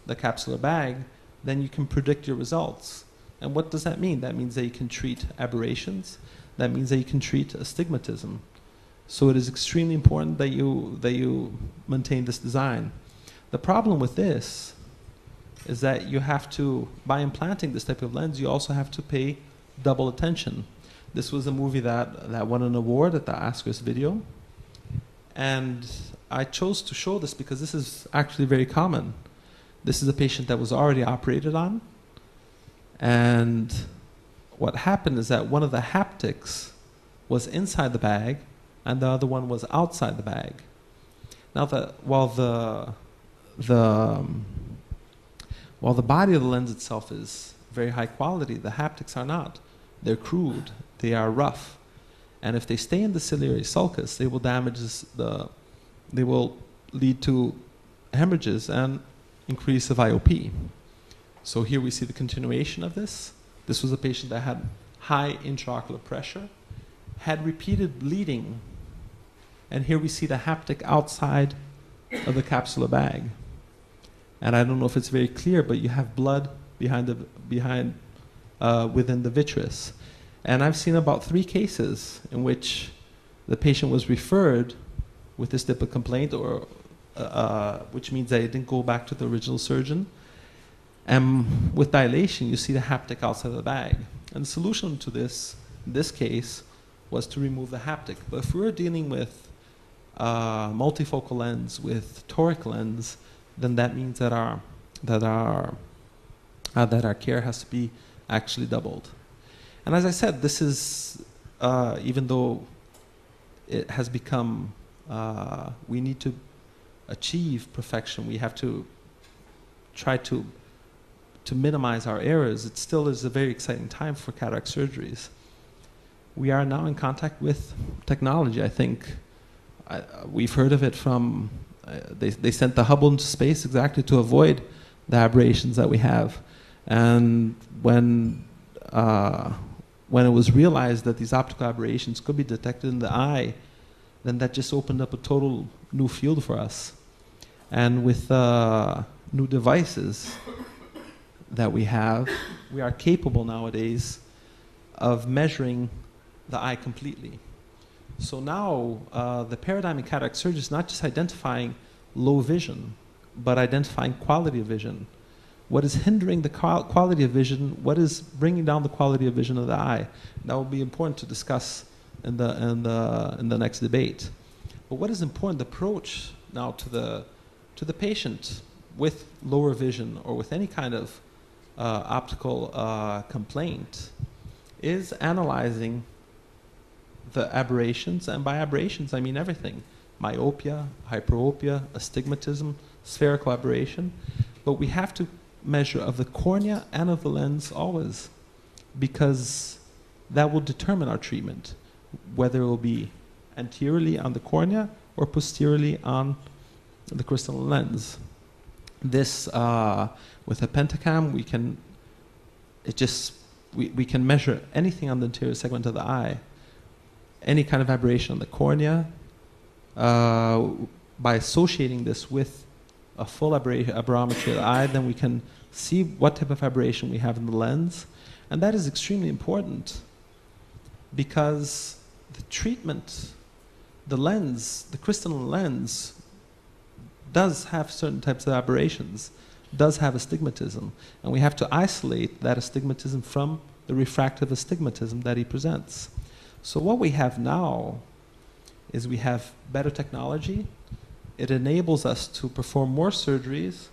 capsular bag, then you can predict your results. And what does that mean? That means that you can treat aberrations. That means that you can treat astigmatism. So it is extremely important that you maintain this design. The problem with this is that you have to, by implanting this type of lens, you also have to pay double attention. This was a movie that won an award at the Oscars video. And I chose to show this because this is actually very common. This is a patient that was already operated on. And what happened is that one of the haptics was inside the bag and the other one was outside the bag. Now, while the body of the lens itself is very high quality, the haptics are not. They're crude, they are rough. And if they stay in the ciliary sulcus, they will damage they will lead to hemorrhages and increase of IOP. So here we see the continuation of this. This was a patient that had high intraocular pressure, had repeated bleeding, and here we see the haptic outside of the capsular bag. And I don't know if it's very clear, but you have blood within the vitreous. And I've seen about 3 cases in which the patient was referred with this type of complaint, or which means that it didn't go back to the original surgeon. And with dilation, you see the haptic outside of the bag. And the solution to this, in this case, was to remove the haptic. But if we're dealing with multifocal lens with toric lens, then that means that our care has to be actually doubled. And as I said, this is even though it has become we need to achieve perfection, we have to try to minimize our errors. It still is a very exciting time for cataract surgeries. We are now in contact with technology. I think we've heard of it from they sent the Hubble into space exactly to avoid the aberrations that we have. And when it was realized that these optical aberrations could be detected in the eye, then that just opened up a total new field for us. And with new devices that we have, we are capable nowadays of measuring the eye completely. So now the paradigm in cataract surgery is not just identifying low vision, but identifying quality of vision. What is hindering the quality of vision? What is bringing down the quality of vision of the eye? That will be important to discuss in the next debate. But what is important, the approach now to the patient with lower vision or with any kind of optical complaint is analyzing the aberrations, and by aberrations I mean everything: myopia, hyperopia, astigmatism, spherical aberration. But we have to measure of the cornea and of the lens always, because that will determine our treatment, whether it will be anteriorly on the cornea or posteriorly on the crystalline lens. This, with a pentacam, we can measure anything on the anterior segment of the eye, any kind of aberration on the cornea, by associating this with a full aberrometry of the eye, then we can see what type of aberration we have in the lens. And that is extremely important because the treatment, the lens, the crystalline lens, does have certain types of aberrations, does have astigmatism, and we have to isolate that astigmatism from the refractive astigmatism that he presents. So what we have now is we have better technology. It enables us to perform more surgeries.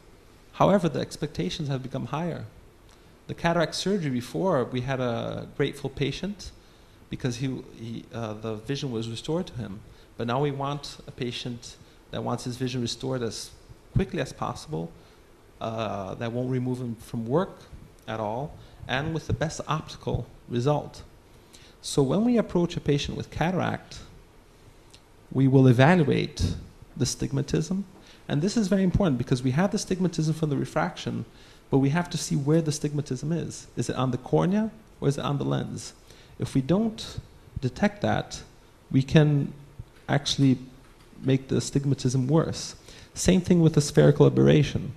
However, the expectations have become higher. The cataract surgery before, we had a grateful patient because the vision was restored to him. But now we want a patient that wants his vision restored as quickly as possible, that won't remove him from work at all, and with the best optical result. So when we approach a patient with cataract, we will evaluate the stigmatism. And this is very important because we have the stigmatism from the refraction, but we have to see where the stigmatism is. Is it on the cornea or is it on the lens? If we don't detect that, we can actually make the stigmatism worse. Same thing with the spherical aberration.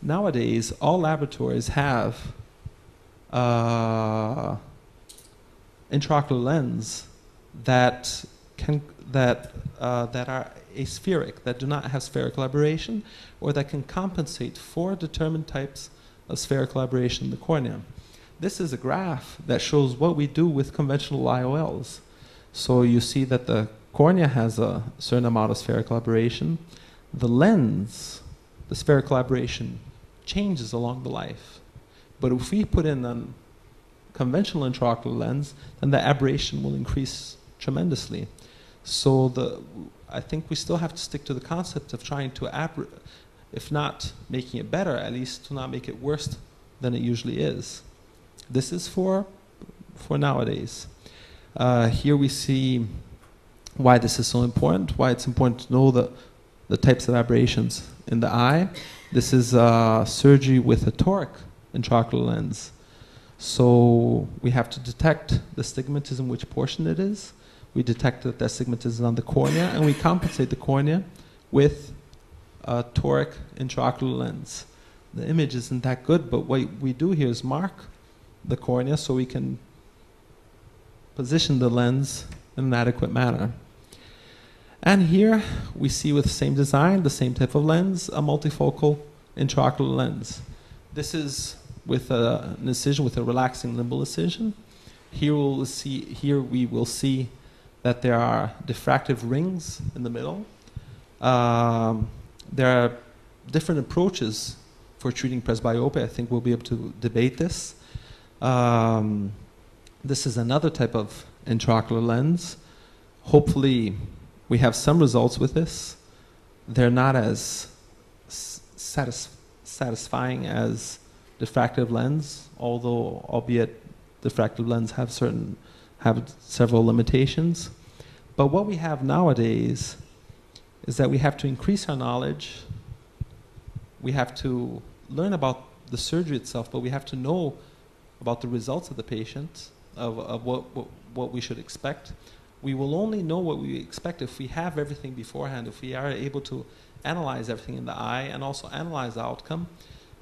Nowadays, all laboratories have intraocular lens that are aspheric, that do not have spherical aberration, or that can compensate for determined types of spherical aberration in the cornea. This is a graph that shows what we do with conventional IOLs. So you see that the cornea has a certain amount of spherical aberration. The lens, the spherical aberration, changes along the life. But if we put in a conventional intraocular lens, then the aberration will increase tremendously. So I think we still have to stick to the concept of trying to, if not making it better, at least to not make it worse than it usually is. This is for nowadays. Here we see why this is so important, why it's important to know the types of aberrations in the eye. This is surgery with a toric intraocular lens. So we have to detect the stigmatism, which portion it is. We detect that there's stigmatism on the cornea, and we compensate the cornea with a toric intraocular lens. The image isn't that good, but what we do here is mark the cornea so we can position the lens in an adequate manner. And here we see, with the same design, the same type of lens, a multifocal intraocular lens. This is with an incision, with a relaxing limbal incision. Here we will see that there are diffractive rings in the middle. There are different approaches for treating presbyopia. I think we'll be able to debate this. This is another type of intraocular lens. Hopefully, we have some results with this. They're not as satisfying as diffractive lens, although, albeit diffractive lens have several limitations. But what we have nowadays is that we have to increase our knowledge. We have to learn about the surgery itself, but we have to know about the results of the patient, of what we should expect. We will only know what we expect if we have everything beforehand, if we are able to analyze everything in the eye and also analyze the outcome.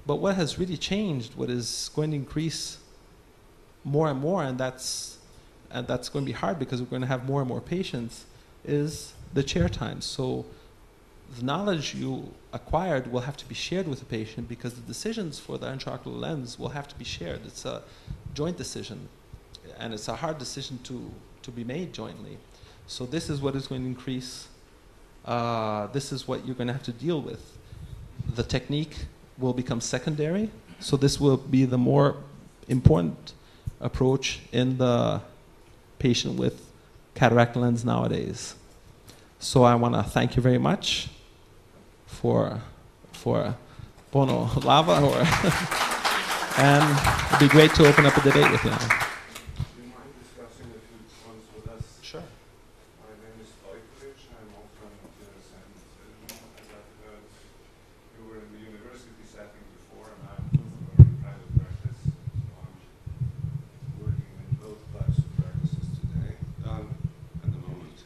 But what has really changed, what is going to increase more and more, and that's going to be hard because we're going to have more and more patients, is the chair time. So the knowledge you acquired will have to be shared with the patient, because the decisions for the intraocular lens will have to be shared. It's a joint decision, and it's a hard decision to be made jointly. So this is what is going to increase. This is what you're going to have to deal with. The technique will become secondary, so this will be the more important approach in the patient with cataract lens nowadays. So I want to thank you very much for Bono Lava, and it'd be great to open up a debate with you now. Do you mind discussing a few points with us? Sure. My name is Operaciji. I'm also an ocular science surgeon. As I've heard, you were in the university setting before, and I'm in private practice. So I'm working in both types of practices today, at the moment.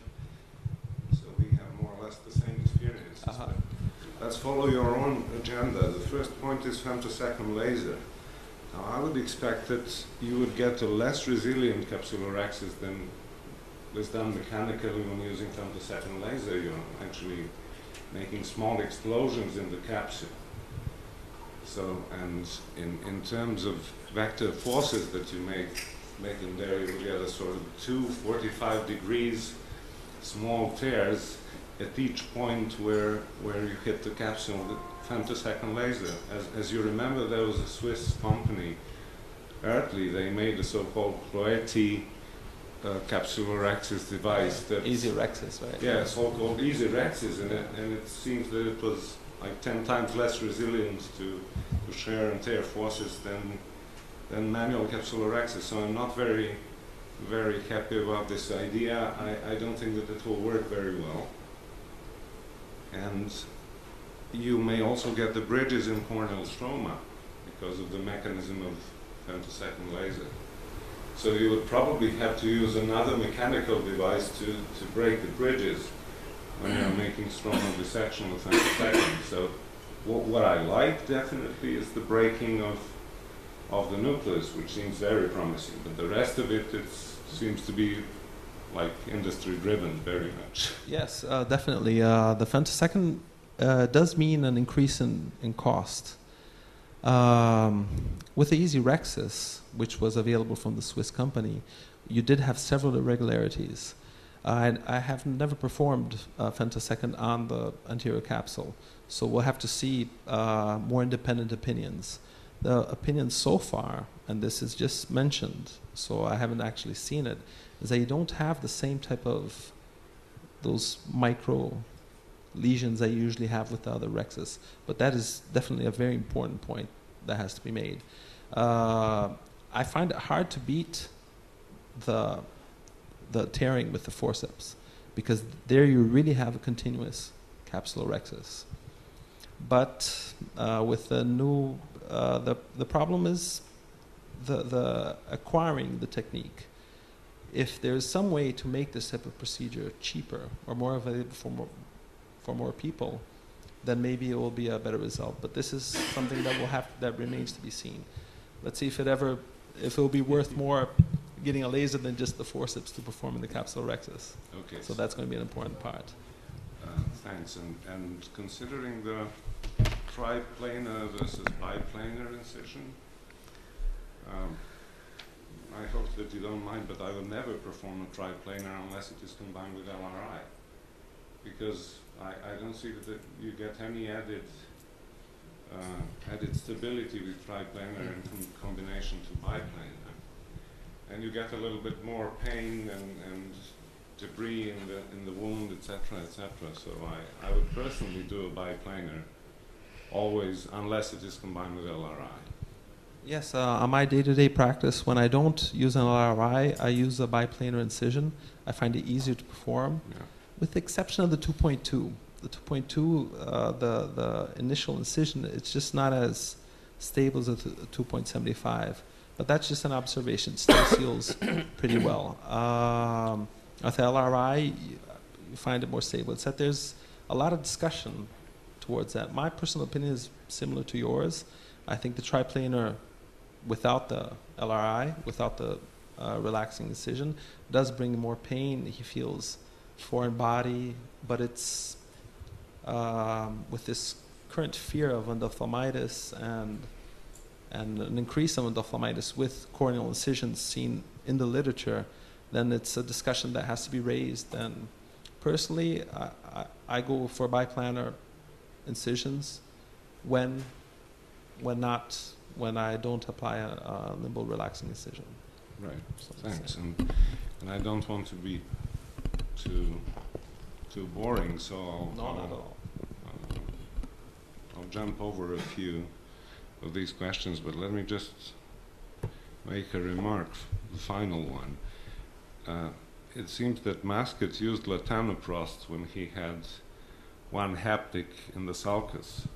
So we have more or less the same experiences. Let's follow your own agenda. The first point is femtosecond laser. Now, I would expect that you would get a less resilient capsulorhexis than is done mechanically when using femtosecond laser. You're actually making small explosions in the capsule. So, and in terms of vector forces that you make in there, you will get a sort of 245 degrees small tears at each point where you hit the capsule with femtosecond laser. As you remember, there was a Swiss company, Oertli, they made a so-called Ploeti capsular access device. That Easy Rexis, right? Yeah, so-called easy Rexis, and it seems that it was like 10 times less resilient to shear and tear forces than manual capsular access. So I'm not very happy about this idea. I don't think that it will work very well. And you may also get the bridges in corneal stroma because of the mechanism of femtosecond laser. So you would probably have to use another mechanical device to break the bridges when you're making stromal dissection with femtosecond. So what I like definitely is the breaking of the nucleus, which seems very promising. But the rest of it, seems to be like industry driven very much. Yes, definitely. The femtosecond does mean an increase in cost. With the Easy Rexis, which was available from the Swiss company, you did have several irregularities. I have never performed femtosecond on the anterior capsule, so we'll have to see more independent opinions. The opinion so far, and this is just mentioned, so I haven't actually seen it, is that you don't have the same type of those micro lesions that you usually have with the other Rexis. But that is definitely a very important point that has to be made. I find it hard to beat the tearing with the forceps, because there you really have a continuous capsular Rexis. But with the new, the problem is the acquiring the technique. If there's some way to make this type of procedure cheaper or more available for more people, then maybe it will be a better result. But this is something that remains to be seen. Let's see if it will be worth more getting a laser than just the forceps to perform in the capsular Rexis. Okay. So that's going to be an important part. Thanks. And considering the triplanar versus biplanar incision, I hope that you don't mind, but I will never perform a triplanar unless it is combined with LRI, because I don't see that you get any added stability with triplanar in combination to biplanar, and you get a little bit more pain and debris in the wound, etc., etc. So I would personally do a biplanar always, unless it is combined with LRI. Yes, on my day-to-day practice, when I don't use an LRI, I use a biplanar incision. I find it easier to perform, with the exception of the 2.2. The 2.2, the initial incision, it's just not as stable as the 2.75. But that's just an observation. It still seals pretty well. With the LRI, you find it more stable. It's that there's a lot of discussion towards that. My personal opinion is similar to yours. I think the triplanar without the LRI, without the relaxing incision, does bring more pain. He feels foreign body, but it's with this current fear of endophthalmitis and an increase of endophthalmitis with corneal incisions seen in the literature, then it's a discussion that has to be raised. And personally, I go for biplanar incisions when I don't apply a limbal relaxing incision. Right. So thanks. And I don't want to be too boring, so not at all. I'll jump over a few of these questions, but let me just make a remark, the final one. It seems that Masket used latanoprost when he had one haptic in the sulcus.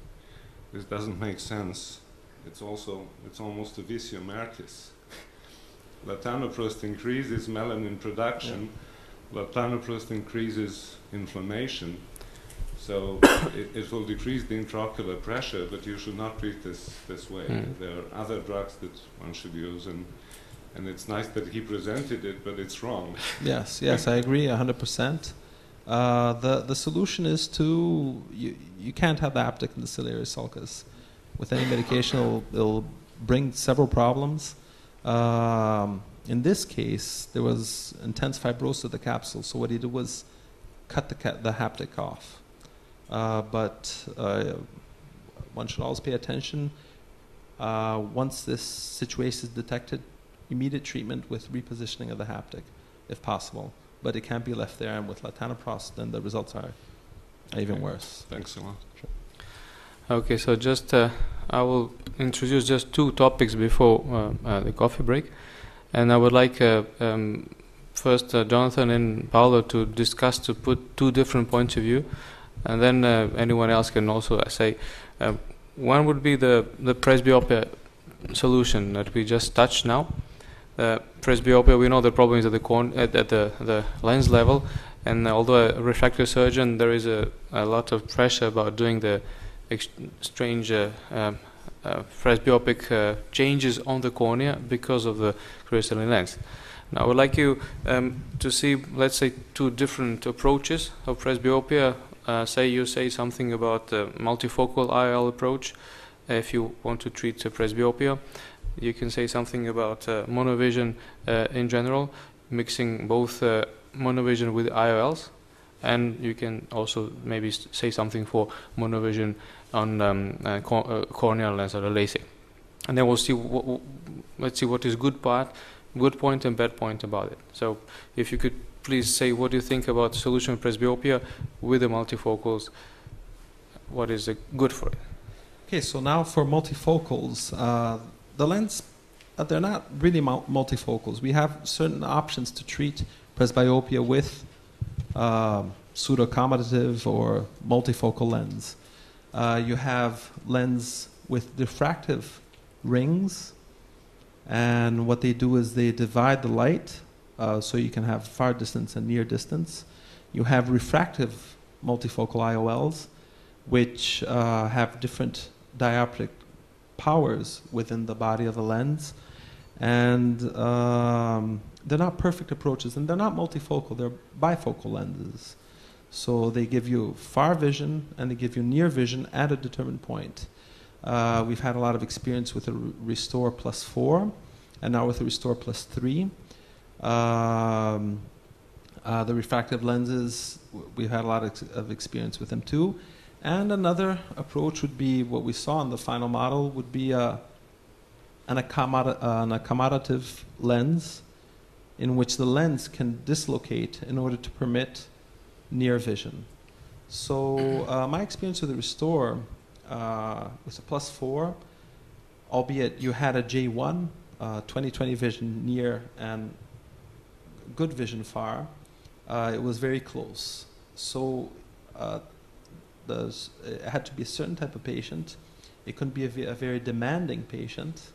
This doesn't make sense. It's almost a visio mertis. Latanoprost increases melanin production. Latanoprost increases inflammation. So it will decrease the intraocular pressure, but you should not treat this way. There are other drugs that one should use, and it's nice that he presented it, but it's wrong. Yes, I agree 100%. The solution is you can't have the haptic in the ciliary sulcus. With any medication, it'll bring several problems. In this case, there was intense fibrosis of the capsule, so what he did was cut the haptic off. But one should always pay attention. Once this situation is detected, immediate treatment with repositioning of the haptic. if possible. But it can't be left there, and with latanoprost, then the results are even worse. Thanks a lot. Okay, so just I will introduce just 2 topics before the coffee break, and I would like first Jonathan and Paolo to discuss, to put 2 different points of view, and then anyone else can also say. One would be the presbyopia solution that we just touched now. Presbyopia, we know the problem is at the lens level, and although a refractive surgeon, there is a lot of pressure about doing the strange presbyopic changes on the cornea because of the crystalline lens. Now, I would like you to see, let's say, 2 different approaches of presbyopia. Say you say something about the multifocal IOL approach. If you want to treat presbyopia, you can say something about monovision in general, mixing both monovision with IOLs, and you can also maybe say something for monovision on corneal lens or the LASIK. And then we'll see. Let's see what is good point and bad point about it. So, if you could please say what you think about the solution of presbyopia with the multifocals. What is good for it? Okay, so now for multifocals, the lens, they're not really multifocals. We have certain options to treat presbyopia with pseudo-accommodative or multifocal lens. You have lens with diffractive rings, and what they do is they divide the light so you can have far distance and near distance. You have refractive multifocal IOLs, which have different dioptric powers within the body of the lens, and they're not perfect approaches, and they're not multifocal, they're bifocal lenses. So they give you far vision and they give you near vision at a determined point. We've had a lot of experience with the Restore Plus 4 and now with the Restore Plus 3. The refractive lenses, we've had a lot of experience with them too. And another approach would be what we saw in the final model would be an accommodative lens in which the lens can dislocate in order to permit near vision. So my experience with the Restore was a Plus 4, albeit you had a J1, 20/20 vision near and good vision far. It was very close. So it had to be a certain type of patient. It couldn't be a very demanding patient,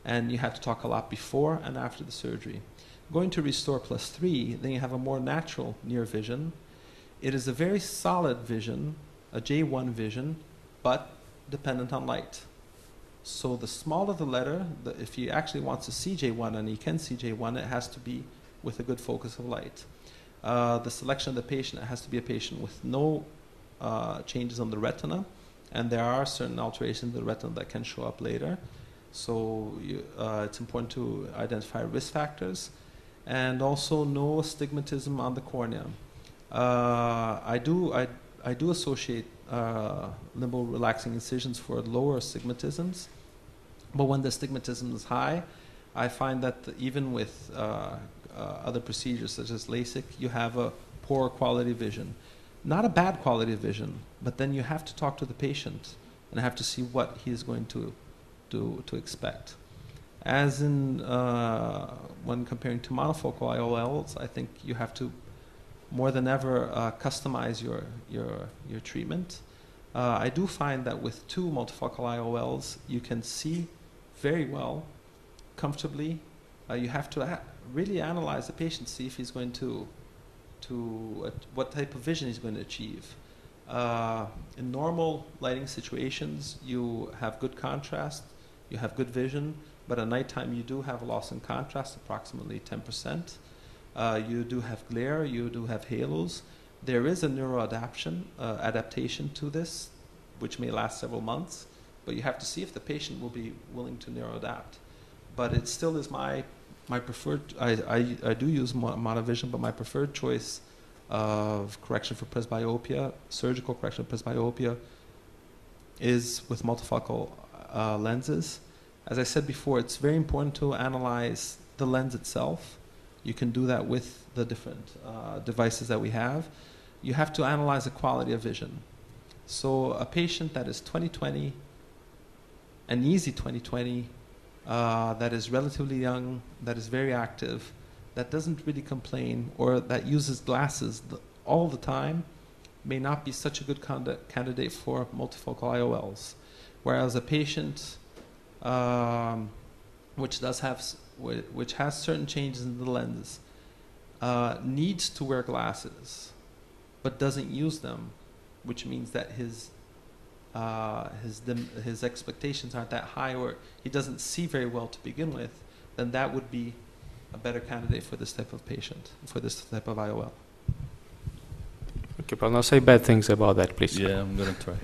and you had to talk a lot before and after the surgery. Going to Restore Plus 3, then you have a more natural near vision. It is a very solid vision, a J1 vision, but dependent on light. So the smaller the letter, if he actually wants to see J1 and he can see J1, it has to be with a good focus of light. The selection of the patient, it has to be a patient with no changes on the retina, and there are certain alterations in the retina that can show up later. So it's important to identify risk factors, and also no astigmatism on the cornea. I do associate limbal relaxing incisions for lower astigmatisms, but when the astigmatism is high, I find that even with other procedures such as LASIK, you have a poor quality vision. Not a bad quality of vision, but then you have to talk to the patient and have to see what he is going to expect. As in when comparing to monofocal IOLs, I think you have to more than ever customize your treatment. I do find that with 2 multifocal IOLs, you can see very well, comfortably. You have to really analyze the patient, see if he's going to what type of vision he's going to achieve. In normal lighting situations, you have good contrast, you have good vision, but at nighttime you do have a loss in contrast, approximately 10%. You do have glare, you do have halos. There is a adaptation to this, which may last several months, but you have to see if the patient will be willing to neuroadapt. But it still is my preferred, I do use monovision, but my preferred choice of correction for presbyopia, surgical correction of presbyopia, is with multifocal lenses. As I said before, it's very important to analyze the lens itself, You can do that with the different devices that we have. You have to analyze the quality of vision. So a patient that is 20/20, an easy 20/20, that is relatively young, that is very active, that doesn't really complain, or that uses glasses all the time, may not be such a good candidate for multifocal IOLs. Whereas a patient which has certain changes in the lenses, needs to wear glasses, but doesn't use them, which means that his expectations aren't that high, or he doesn't see very well to begin with, then that would be a better candidate for this type of patient, for this type of IOL. Okay, but not say bad things about that, please. Yeah, I'm going to try.